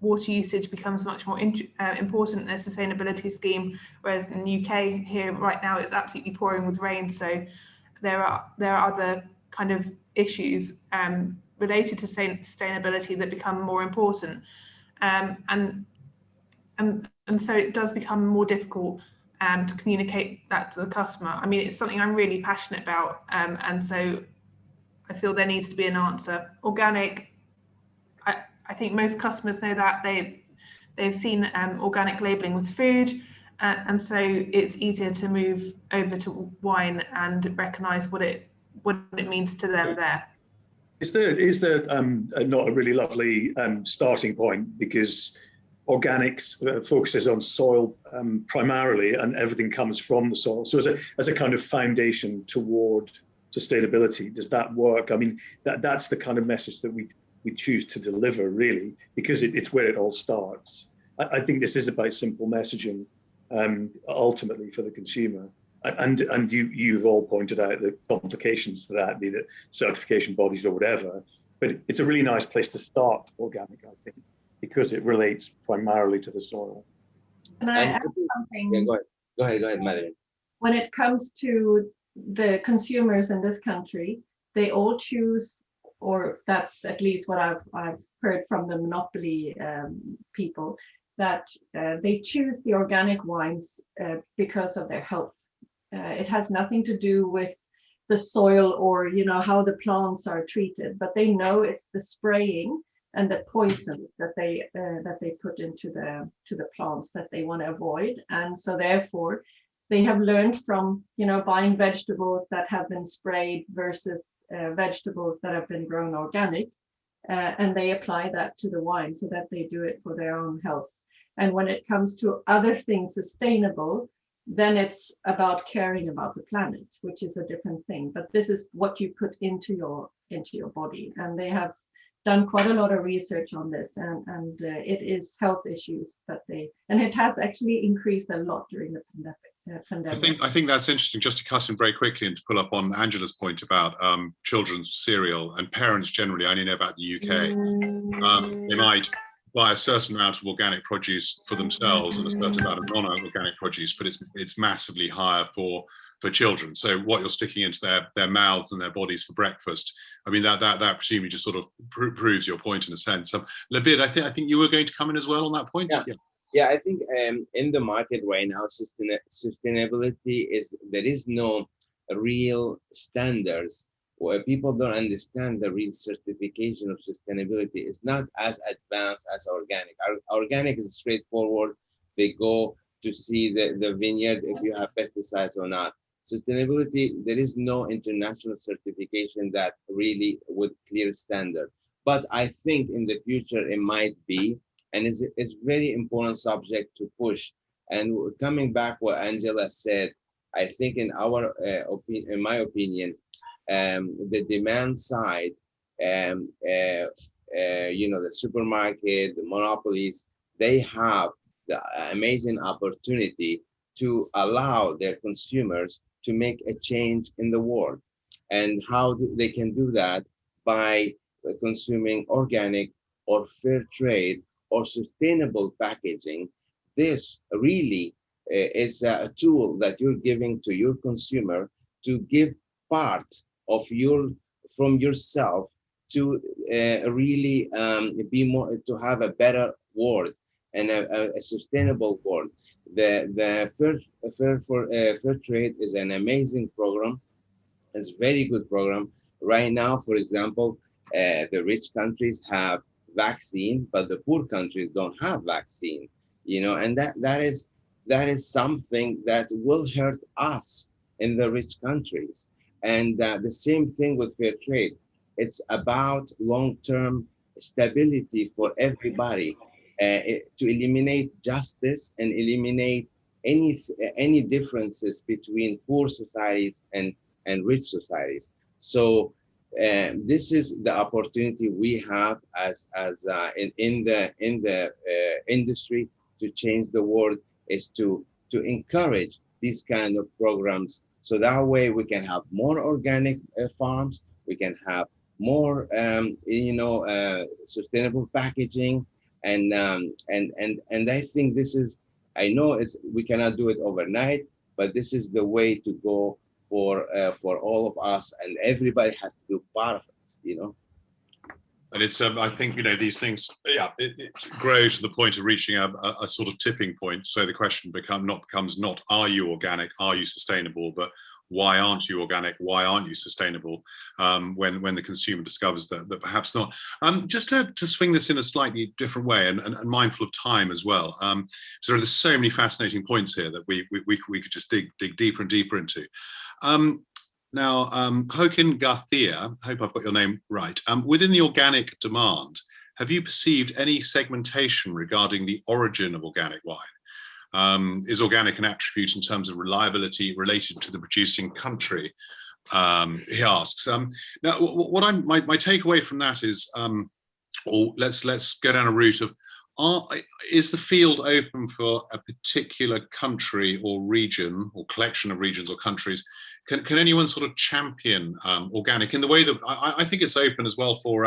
water usage becomes much more important in a sustainability scheme, whereas in the UK here right now it's absolutely pouring with rain. So there are other kind of issues related to sustainability that become more important, and so it does become more difficult to communicate that to the customer. I mean, it's something I'm really passionate about, and so I feel there needs to be an answer. Organic, I think most customers know that. They've seen organic labelling with food, and so it's easier to move over to wine and recognise what it means to them there. Is there not a really lovely starting point, because organics focuses on soil primarily, and everything comes from the soil. So as a kind of foundation toward sustainability, does that work? I mean, that's the kind of message that we choose to deliver, really, because it's where it all starts. I think this is about simple messaging, ultimately, for the consumer. And you've all pointed out the complications to that, be that certification bodies or whatever. But it's a really nice place to start organic, I think, because it relates primarily to the soil. Can I add something? Yeah, go ahead, Madeleine. When it comes to the consumers in this country, they all choose, or that's at least what I've heard from the monopoly people, that they choose the organic wines because of their health. It has nothing to do with the soil or how the plants are treated, but they know it's the spraying and the poisons that they put into the plants that they want to avoid. And so therefore they have learned from buying vegetables that have been sprayed versus vegetables that have been grown organic, and they apply that to the wine so that they do it for their own health. And when it comes to other things sustainable, then it's about caring about the planet, which is a different thing. But this is what you put into your body, and they have done quite a lot of research on this, and it is health issues and it has actually increased a lot during the pandemic. I think that's interesting. Just to cut in very quickly and to pull up on Angela's point about children's cereal and parents generally. I only know about the UK. They might buy a certain amount of organic produce for themselves and a certain amount of non-organic produce, but it's massively higher for children. So what you're sticking into their mouths and their bodies for breakfast, I mean, that presumably just sort of proves your point in a sense. Labid, I think you were going to come in as well on that point. Yeah, I think in the market right now, sustainability there is no real standards, where people don't understand the real certification of sustainability. It's not as advanced as organic. Organic is straightforward. They go to see the vineyard if you have pesticides or not. Sustainability, there is no international certification that really with clear standard. But I think in the future it might be, and it's very important subject to push. And coming back what Angela said, I think in my opinion, the demand side, the supermarket, the monopolies, they have the amazing opportunity to allow their consumers to make a change in the world. And how they can do that? By consuming organic or fair trade or sustainable packaging. This really is a tool that you're giving to your consumer to give part of from yourself to really be more, to have a better world and a sustainable world. The fair trade is an amazing program. It's a very good program. Right now, for example, the rich countries have vaccine, but the poor countries don't have vaccine. And that is something that will hurt us in the rich countries. And the same thing with fair trade. It's about long-term stability for everybody, to eliminate justice and eliminate any differences between poor societies and rich societies. So this is the opportunity we have as in the industry to change the world, is to encourage these kind of programs. So that way we can have more organic farms, we can have more sustainable packaging, and I think this is, I know we cannot do it overnight, but this is the way to go for all of us, and everybody has to do part of it, And it's I think these things, it grow to the point of reaching a sort of tipping point. So the question becomes not are you organic, are you sustainable, but why aren't you organic, why aren't you sustainable, when the consumer discovers that perhaps not. Just to swing this in a slightly different way, and mindful of time as well. So there's so many fascinating points here that we could just dig deeper and deeper into. Now, Joaquin Garcia, I hope I've got your name right. Within the organic demand, have you perceived any segmentation regarding the origin of organic wine? Is organic an attribute in terms of reliability related to the producing country? He asks. Now, my takeaway from that is, or let's go down a route of, is the field open for a particular country or region or collection of regions or countries? Can anyone sort of champion organic in the way that I think it's open as well for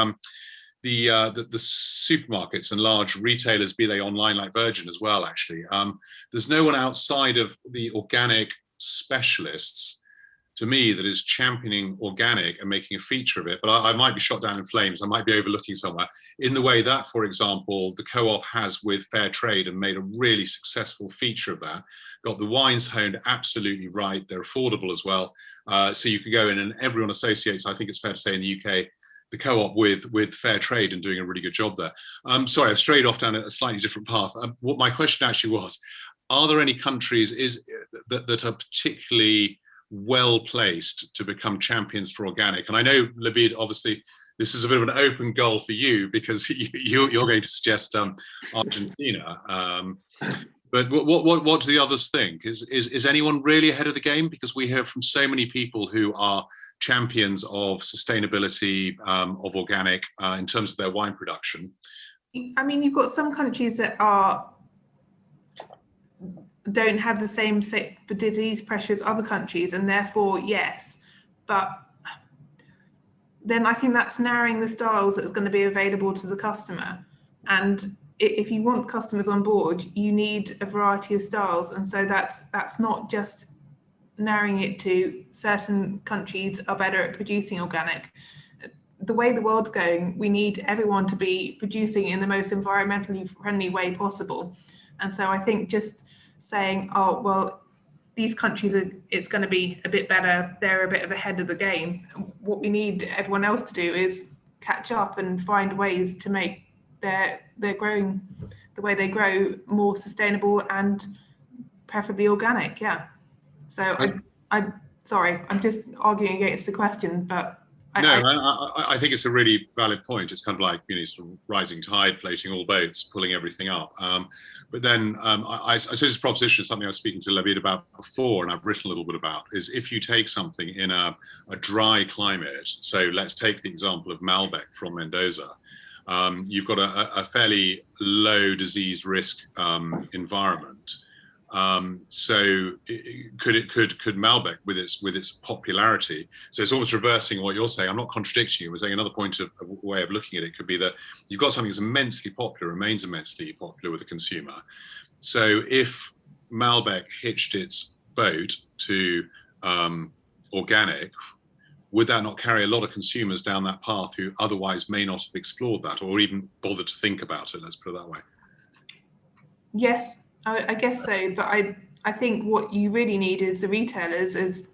the supermarkets and large retailers, be they online like Virgin as well, actually. There's no one outside of the organic specialists, to me, that is championing organic and making a feature of it. But I might be shot down in flames. I might be overlooking somewhere, in the way that, for example, the Co-op has with fair trade and made a really successful feature of that. Got the wines honed absolutely right. They're affordable as well. So you can go in, and everyone associates, I think it's fair to say in the UK, the Co-op with fair trade and doing a really good job there. Sorry, I've strayed off down a slightly different path. What my question actually was, are there any countries that are particularly well placed to become champions for organic? And I know, Labid, obviously this is a bit of an open goal for you, because you're going to suggest Argentina, But what do the others think? Is anyone really ahead of the game? Because we hear from so many people who are champions of sustainability, of organic, in terms of their wine production. I mean, you've got some countries that don't have the same disease pressure as other countries, and therefore, yes. But then I think that's narrowing the styles that's going to be available to the customer. And if you want customers on board, you need a variety of styles. And so that's not just narrowing it to certain countries are better at producing organic. The way the world's going, we need everyone to be producing in the most environmentally friendly way possible. And so I think just saying, oh, well, these countries it's going to be a bit better, they're a bit of ahead of the game. What we need everyone else to do is catch up and find ways to make their growing, the way they grow, more sustainable and preferably organic. Yeah. So I'm sorry, I'm just arguing against the question, but I think it's a really valid point. It's kind of like, you know, sort of rising tide, floating all boats, pulling everything up. But then I suppose this proposition is something I was speaking to Levitt about before, and I've written a little bit about, is if you take something in a dry climate, so let's take the example of Malbec from Mendoza, you've got a fairly low disease risk environment. So could Malbec with its popularity, so it's almost reversing what you're saying. I'm not contradicting you. I'm saying another point of way of looking at it could be that you've got something that's immensely popular, remains immensely popular with the consumer. So if Malbec hitched its boat to organic, would that not carry a lot of consumers down that path who otherwise may not have explored that or even bothered to think about it? Let's put it that way. Yes. I guess so, but I think what you really need is the retailers, as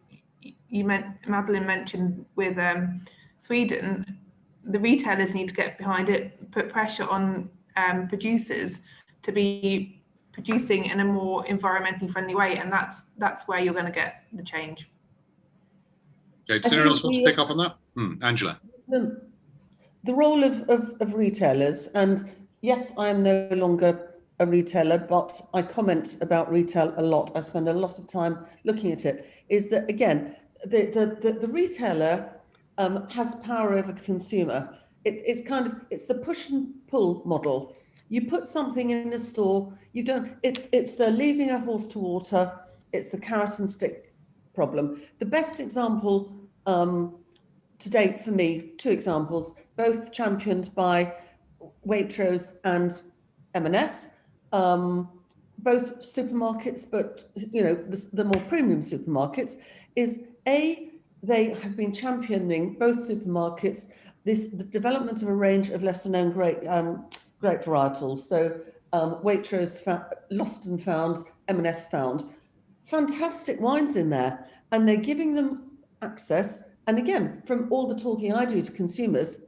Madeleine mentioned with Sweden. The retailers need to get behind it, put pressure on producers to be producing in a more environmentally friendly way, and that's where you're going to get the change. Okay, does anyone else want to pick up on that? Angela. The role of retailers, and yes, I am no longer a retailer, but I comment about retail a lot. I spend a lot of time looking at it. Is that, again, the retailer has power over the consumer. It's the push and pull model. You put something in a store, you don't. It's the leading a horse to water. It's the carrot and stick problem. The best example to date for me, two examples, both championed by Waitrose and M&S. Both supermarkets, but you know, the more premium supermarkets, is they have been championing, both supermarkets, the development of a range of lesser known grape varietals. So Waitrose lost and found, M&S found, fantastic wines in there, and they're giving them access. And again, from all the talking I do to consumers,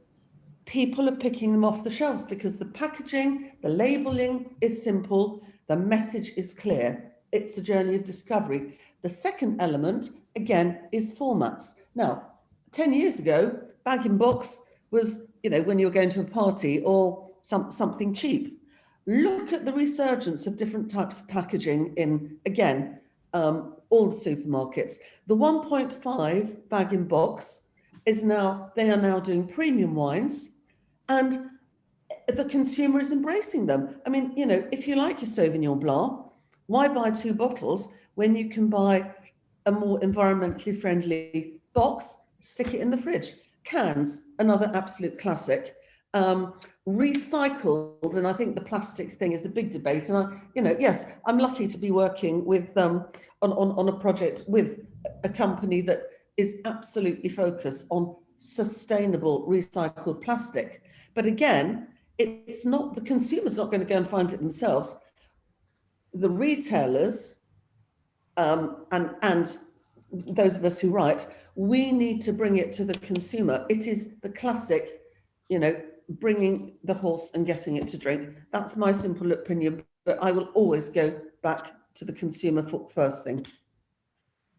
people are picking them off the shelves because the packaging, the labeling is simple, the message is clear. It's a journey of discovery. The second element, again, is formats. Now, 10 years ago, bag-in-box was, you know, when you were going to a party or something cheap. Look at the resurgence of different types of packaging in, again, all the supermarkets. The 1.5 bag-in-box is now, they are now doing premium wines, and the consumer is embracing them. I mean, you know, if you like your Sauvignon Blanc, why buy 2 bottles when you can buy a more environmentally friendly box, stick it in the fridge? Cans, another absolute classic. Recycled, and I think the plastic thing is a big debate. And yes, I'm lucky to be working with on a project with a company that is absolutely focused on sustainable recycled plastic. But again, it's not, the consumer's not going to go and find it themselves. The retailers and those of us who write, we need to bring it to the consumer. It is the classic, you know, bringing the horse and getting it to drink. That's my simple opinion, but I will always go back to the consumer first thing.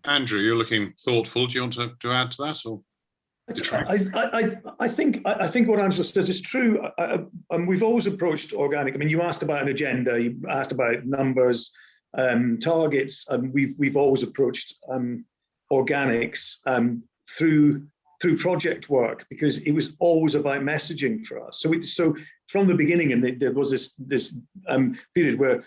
Andrew, you're looking thoughtful. Do you want to add to that? Or? I think what Angela says is true. We've always approached organic. I mean, you asked about an agenda, you asked about numbers, targets, and we've always approached organics through project work, because it was always about messaging for us. So from the beginning, and there was this period where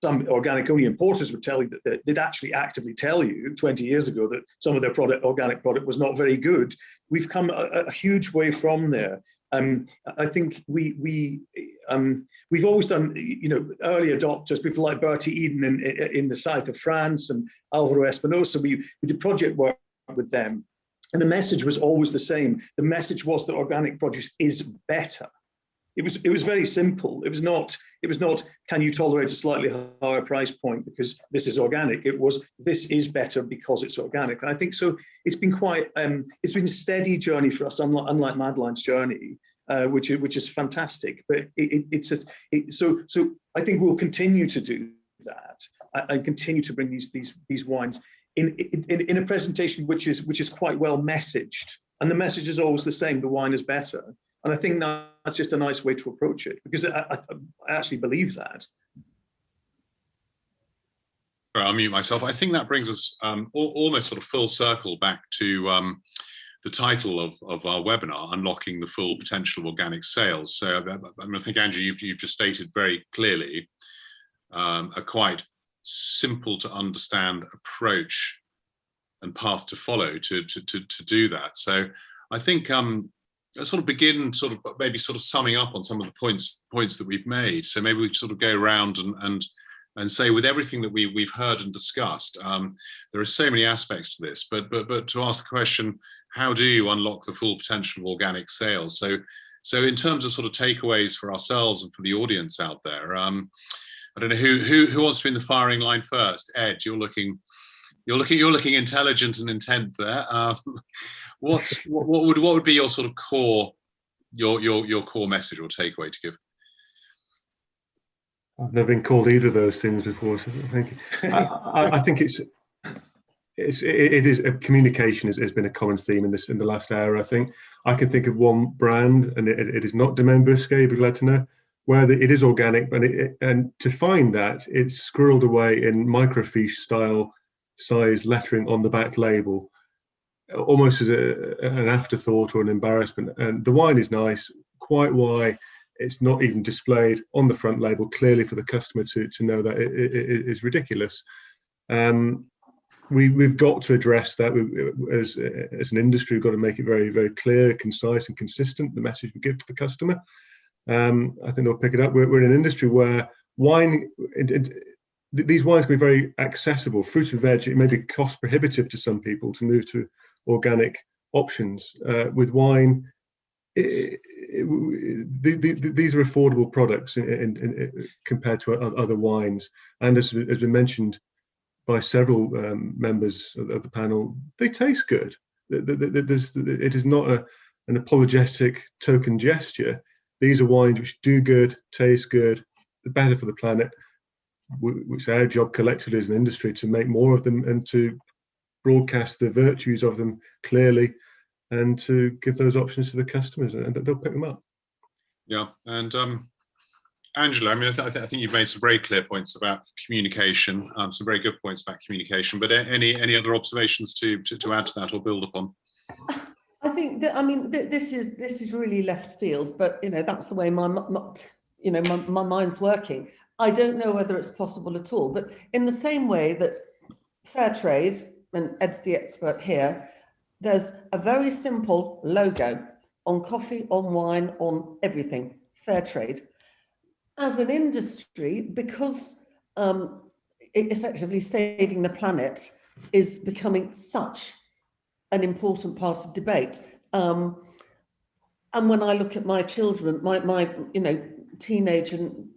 some organic only importers would tell you that they'd actually actively tell you 20 years ago that some of their organic product was not very good. We've come a huge way from there. I think we've always done, early adopters, people like Bertie Eden in the south of France and Alvaro Espinosa. We did project work with them, and the message was always the same. The message was that organic produce is better. It was very simple. It was not, can you tolerate a slightly higher price point because this is organic? It was, this is better because it's organic. And I think so. It's been quite, it's been a steady journey for us, unlike Madeleine's journey, which is fantastic. But so I think we'll continue to do that and continue to bring these wines in a presentation which is quite well messaged. And the message is always the same: the wine is better. And I think that's just a nice way to approach it, because I actually believe that. I'll mute myself. I think that brings us almost sort of full circle back to the title of our webinar, Unlocking the Full Potential of Organic Sales. So I think, Andrew, you've just stated very clearly a quite simple to understand approach and path to follow to do that. So I think I'll sort of begin maybe summing up on some of the points that we've made. So maybe we sort of go around and say, with everything that we've heard and discussed, there are so many aspects to this, but to ask the question, how do you unlock the full potential of organic sales? So in terms of sort of takeaways for ourselves and for the audience out there, I don't know who wants to be in the firing line first. Ed, you're looking intelligent and intent there. What would be your sort of core core message or takeaway to give? I've never been called either of those things before, so thank you. I think it is communication has been a common theme in the last hour. I think I can think of one brand, and it is not Domaine Busquet, you'd be glad to know, where it is organic, and to find that it's squirreled away in microfiche style size lettering on the back label, almost as an afterthought or an embarrassment. And the wine is nice, quite why it's not even displayed on the front label clearly for the customer to know that it is ridiculous. We've got to address that. As an industry, we've got to make it very, very clear, concise and consistent, the message we give to the customer. I think they'll pick it up. We're in an industry where wine, these wines can be very accessible. Fruit and veg, it may be cost prohibitive to some people to move to organic options. With wine, these are affordable products compared to other wines. And as been mentioned by several members of the panel, they taste good. It is not an apologetic token gesture. These are wines which do good, taste good, they're better for the planet, which our job collectively as an industry to make more of them and to broadcast the virtues of them clearly and to give those options to the customers, and they'll pick them up. Yeah, and Angela, I mean, I think you've made some very clear points about communication, some very good points about communication, but any other observations to add to that or build upon? I think that, I mean, this is really left field, but that's the way my mind's working. I don't know whether it's possible at all, but in the same way that fair trade, and Ed's the expert here, there's a very simple logo on coffee, on wine, on everything, fair trade. As an industry, because effectively saving the planet is becoming such an important part of debate. And when I look at my children, my teenage and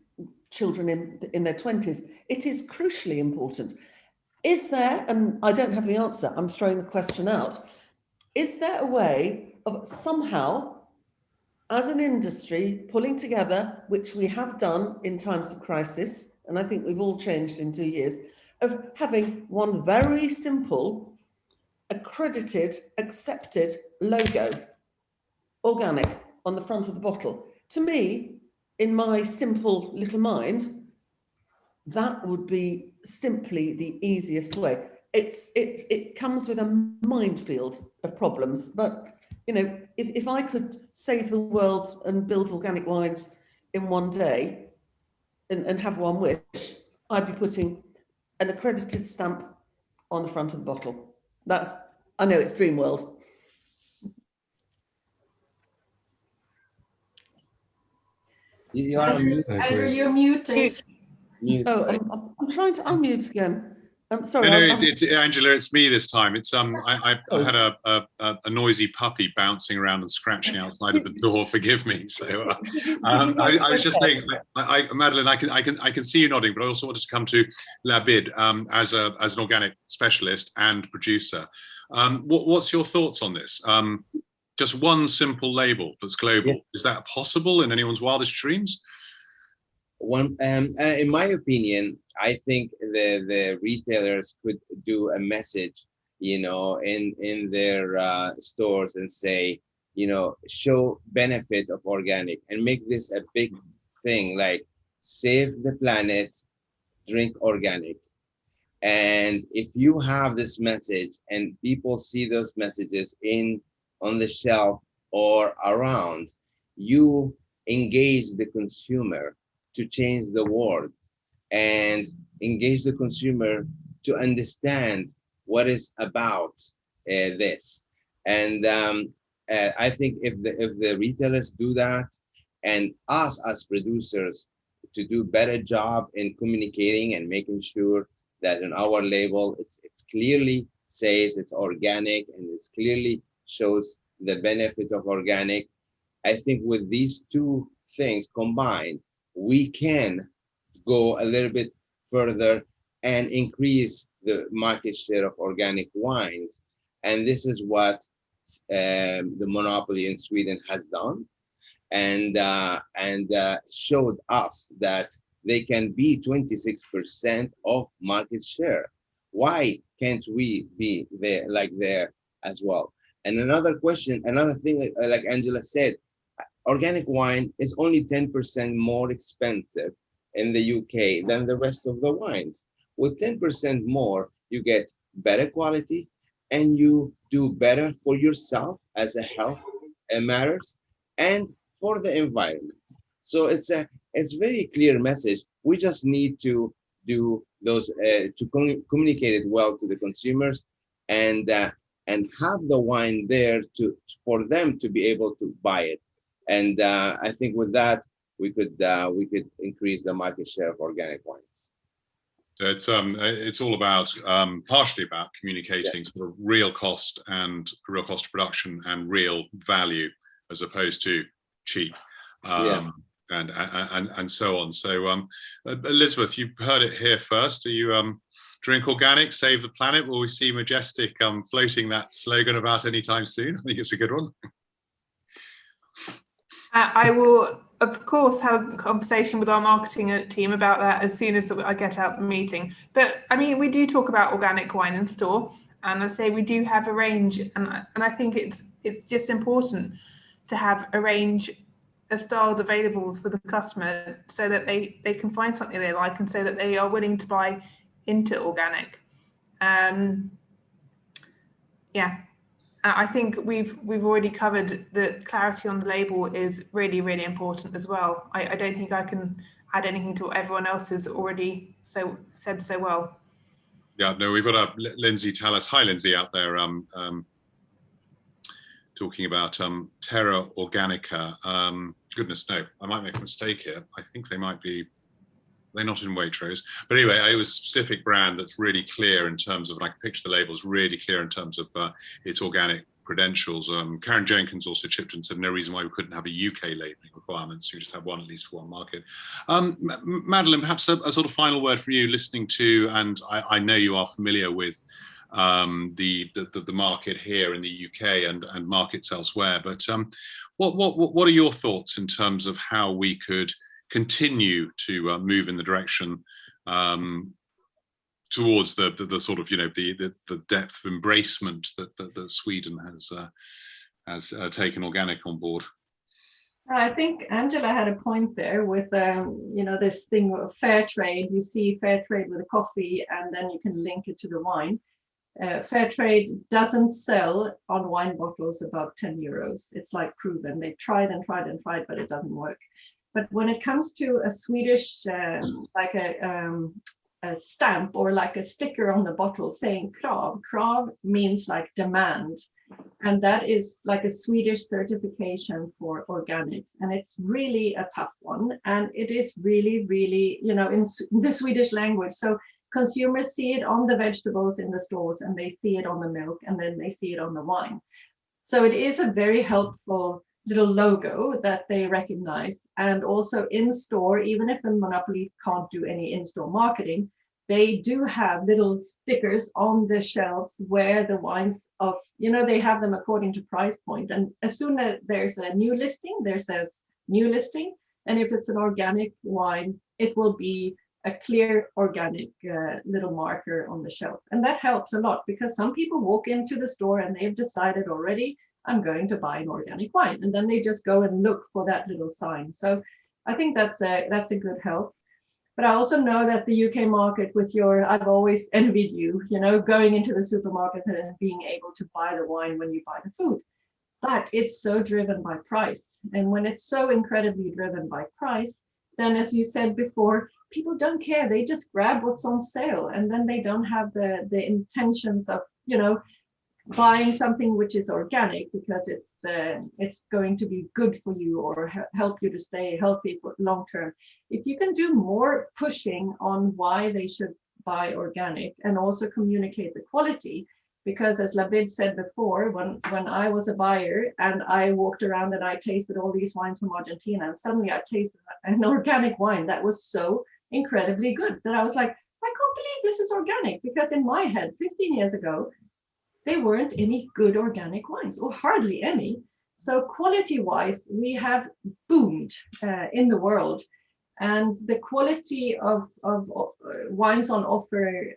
children in their 20s, it is crucially important. Is there, and I don't have the answer, I'm throwing the question out, is there a way of somehow, as an industry, pulling together, which we have done in times of crisis, and I think we've all changed in 2 years, of having one very simple accredited, accepted logo, organic, on the front of the bottle. To me, in my simple little mind, that would be simply the easiest way. It comes with a minefield of problems, but you know, if I could save the world and build organic wines in one day and have one wish, I'd be putting an accredited stamp on the front of the bottle. That's, I know it's dream world. You are on mute. Andrew, you're muted. Mute. Oh, I'm trying to unmute again. I'm sorry. No, it's Angela. It's me this time. It's I Oh. had a noisy puppy bouncing around and scratching outside of the door. Forgive me. So I was just saying, Madeleine, I can see you nodding, but I also wanted to come to Labid as an organic specialist and producer. What's your thoughts on this? Just one simple label that's global. Yeah. Is that possible in anyone's wildest dreams? In my opinion, I think the retailers could do a message, you know, in their stores and say, you know, show benefit of organic and make this a big thing, like save the planet, drink organic. And if you have this message and people see those messages on the shelf or around, you engage the consumer to change the world and engage the consumer to understand what is about this. And I think if the retailers do that, and us as producers to do better job in communicating and making sure that in our label it's clearly says it's organic and it clearly shows the benefit of organic. I think with these two things combined, we can go a little bit further and increase the market share of organic wines. And this is what the monopoly in Sweden has done, and showed us that they can be 26% of market share. Why can't we be there as well? And another thing, like Angela said, organic wine is only 10% more expensive in the UK than the rest of the wines. With 10% more, you get better quality and you do better for yourself as a health matters and for the environment. So it's a very clear message. We just need to do those to communicate it well to the consumers and have the wine there for them to be able to buy it. And I think with that, we could increase the market share of organic wines. It's all about partially about communicating sort of real cost of production and real value as opposed to cheap and so on. So Elizabeth, you heard it here first. Are you drink organic, save the planet? Will we see Majestic floating that slogan about anytime soon? I think it's a good one. I will, of course, have a conversation with our marketing team about that as soon as I get out the meeting. But I mean, we do talk about organic wine in store, and I say we do have a range, and I think it's just important to have a range of styles available for the customer so that they can find something they like and so that they are willing to buy into organic. I think we've already covered that clarity on the label is really, really important as well. I don't think I can add anything to what everyone else has already said so well. Yeah, no, we've got Lindsay Tallis. Hi, Lindsay, out there talking about Terra Organica. Goodness, no, I might make a mistake here. I think they're not in Waitrose. But anyway, it was a specific brand that's really clear in terms of, and I can picture the labels, really clear in terms of its organic credentials. Karen Jenkins also chipped in and said no reason why we couldn't have a UK labelling requirement, so you just have one, at least for one market. Madeleine, perhaps a sort of final word from you, listening to, and I know you are familiar with the market here in the UK and markets elsewhere, but what are your thoughts in terms of how we could continue to move in the direction towards the sort of, you know, the depth of embracement that Sweden has taken organic on board. I think Angela had a point there with, you know, this thing of fair trade. You see fair trade with a coffee, and then you can link it to the wine. Fair trade doesn't sell on wine bottles above 10 euros. It's like proven. They've tried and tried and tried, but it doesn't work. But when it comes to a Swedish, like a stamp or like a sticker on the bottle saying krav, krav means like demand. And that is like a Swedish certification for organics. And it's really a tough one. And it is really, really, you know, in the Swedish language. So consumers see it on the vegetables in the stores, and they see it on the milk, and then they see it on the wine. So it is a very helpful little logo that they recognize. And also in store, even if a monopoly can't do any in-store marketing, they do have little stickers on the shelves where the wines of, you know, they have them according to price point. And as soon as there's a new listing, there says new listing. And if it's an organic wine, it will be a clear organic little marker on the shelf. And that helps a lot, because some people walk into the store and they've decided already, I'm going to buy an organic wine. And then they just go and look for that little sign. So I think that's a good help. But I also know that the UK market, with your, I've always envied you, you know, going into the supermarkets and being able to buy the wine when you buy the food. But it's so driven by price. And when it's so incredibly driven by price, then as you said before, people don't care. They just grab what's on sale, and then they don't have the intentions of, you know, buying something which is organic because it's going to be good for you or help you to stay healthy for long term. If you can do more pushing on why they should buy organic, and also communicate the quality, because as Labid said before, when I was a buyer and I walked around and I tasted all these wines from Argentina, and suddenly I tasted an organic wine that was so incredibly good that I was like, I can't believe this is organic, because in my head 15 years ago there weren't any good organic wines, or hardly any. So quality-wise, we have boomed in the world, and the quality of wines on offer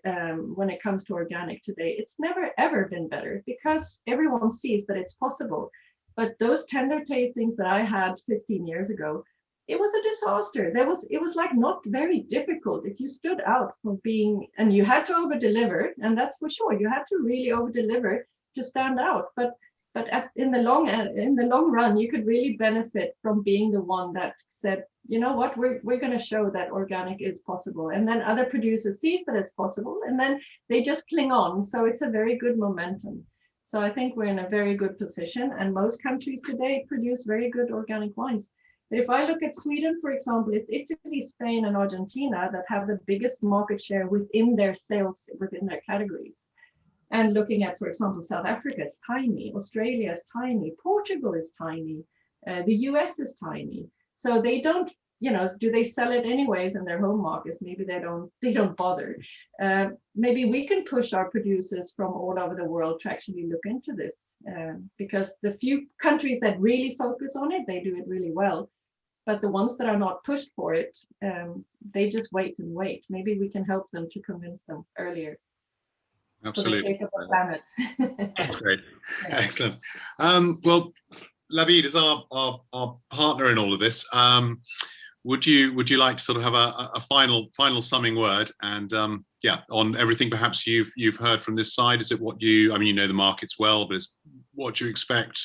when it comes to organic today, it's never ever been better, because everyone sees that it's possible. But those tender tastings that I had 15 years ago, it was a disaster. It was like not very difficult if you stood out for being, and you had to over deliver, and that's for sure. You had to really over deliver to stand out. But in the long run, you could really benefit from being the one that said, you know what, we're going to show that organic is possible, and then other producers sees that it's possible, and then they just cling on. So it's a very good momentum. So I think we're in a very good position, and most countries today produce very good organic wines. But if I look at Sweden, for example, it's Italy, Spain, and Argentina that have the biggest market share within their sales, within their categories. And looking at, for example, South Africa is tiny, Australia is tiny, Portugal is tiny, the US is tiny. So they don't, you know, do they sell it anyways in their home markets? Maybe they don't bother. Maybe we can push our producers from all over the world to actually look into this, because the few countries that really focus on it, they do it really well. But the ones that are not pushed for it, they just wait and wait. Maybe we can help them to convince them earlier. Absolutely. For the sake of the planet. That's great. Yeah. Excellent. Well, Labid is our partner in all of this. Would you like to sort of have a final summing word, and yeah, on everything perhaps you've heard from this side? Is it what you, I mean, you know the markets well, but is what you expect?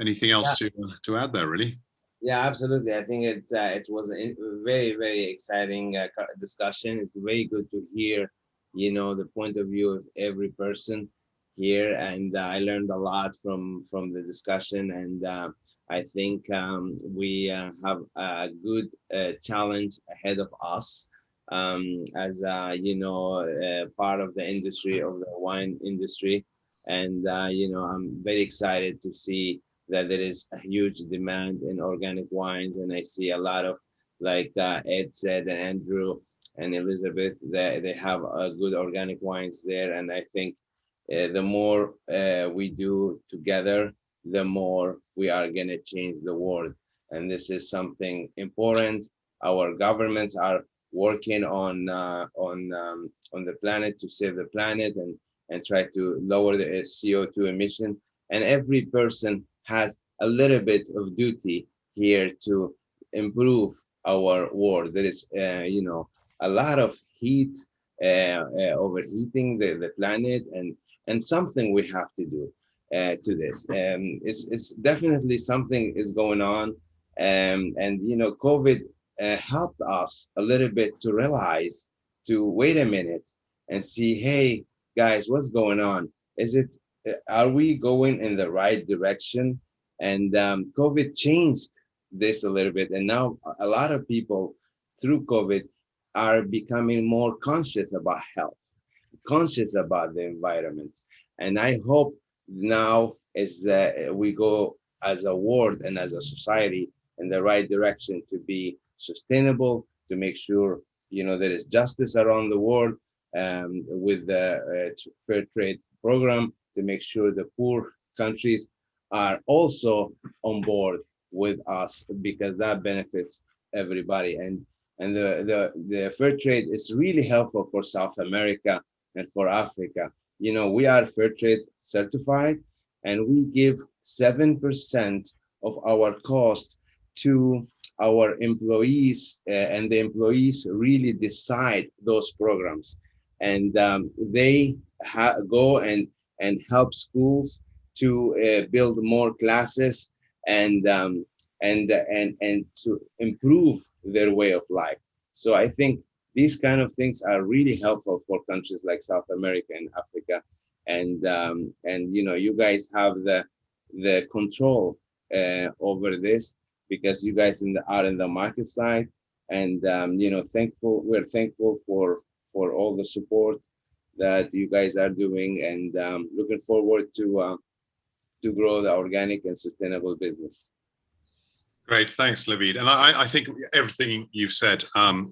Anything else to add there, really? Yeah, absolutely. I think it was a very, very exciting discussion. It's very good to hear, you know, the point of view of every person here, and I learned a lot from the discussion, and I think we have a good challenge ahead of us as you know, part of the industry, of the wine industry, and you know, I'm very excited to see that there is a huge demand in organic wines, and I see a lot of, like Ed said, and Andrew and Elizabeth, they have good organic wines there, and I think the more we do together, the more we are going to change the world, and this is something important. Our governments are working on the planet to save the planet and try to lower the CO2 emission. And every person has a little bit of duty here to improve our world. There is, a lot of heat, overheating the planet, and something we have to do to this. It's definitely something is going on, and COVID helped us a little bit to realize, to wait a minute and see, hey guys, what's going on? Are we going in the right direction? And COVID changed this a little bit, and now a lot of people through COVID are becoming more conscious about health, conscious about the environment. And I hope now as we go as a world and as a society in the right direction to be sustainable, to make sure there is justice around the world, with the fair trade program, to make sure the poor countries are also on board with us, because that benefits everybody. And the fair trade is really helpful for South America and for Africa. We are fair trade certified, and we give 7% of our cost to our employees, and the employees really decide those programs. And they go and help schools to build more classes and to improve their way of life. So I think these kind of things are really helpful for countries like South America and Africa. And you guys have the control over this, because you guys are in the market side. And we're thankful for all the support that you guys are doing, and looking forward to grow the organic and sustainable business. Great, thanks, Labid. And I think everything you've said,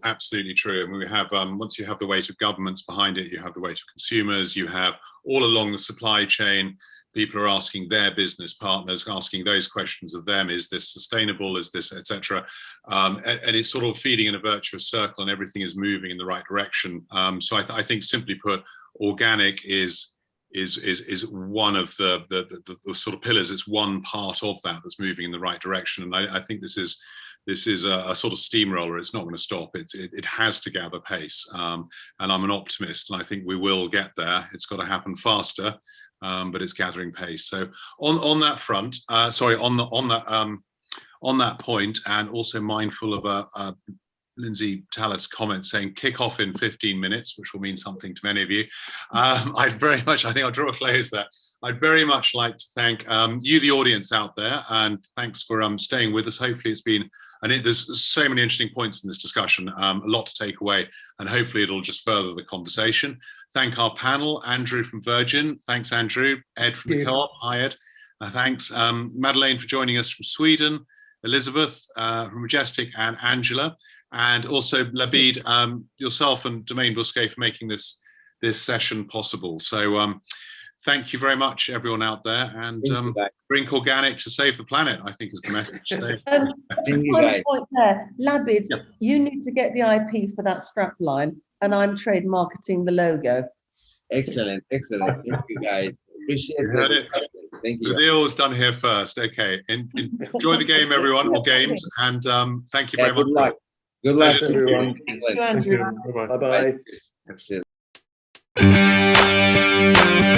absolutely true. And we have, once you have the weight of governments behind it, you have the weight of consumers, you have all along the supply chain, people are asking their business partners, asking those questions of them: is this sustainable, is this, etc. And it's sort of feeding in a virtuous circle, and everything is moving in the right direction. So I think, simply put, organic is one of the sort of pillars. It's one part of that that's moving in the right direction. And I think this is a sort of steamroller. It's not going to stop. It has to gather pace. And I'm an optimist, and I think we will get there. It's got to happen faster, but it's gathering pace. So on that front, on that point, and also mindful of Lindsay Tallis' comment saying kick off in 15 minutes, which will mean something to many of you. I think I'll draw a close there. I'd very much like to thank you, the audience out there, and thanks for staying with us. Hopefully it's been, and there's so many interesting points in this discussion, a lot to take away, and hopefully it'll just further the conversation. Thank our panel, Andrew from Virgin. Thanks, Andrew. Ed from the Co-op. Hi, Ed. Thanks. Madeleine for joining us from Sweden, Elizabeth from Majestic, and Angela. And also Labid, yourself and Domain Bousquet for making this session possible. So thank you very much, everyone out there, and drink organic to save the planet, I think, is the message. One point there, Labid, you need to get the IP for that strap line, and I'm trade marketing the logo. Excellent. Thank you, guys. Appreciate it. Thank you. The deal was done here first. Okay, enjoy the game, everyone, or games, and thank you very much. Good luck. Good luck, everyone. Thank you, Andrew. Bye-bye. Bye.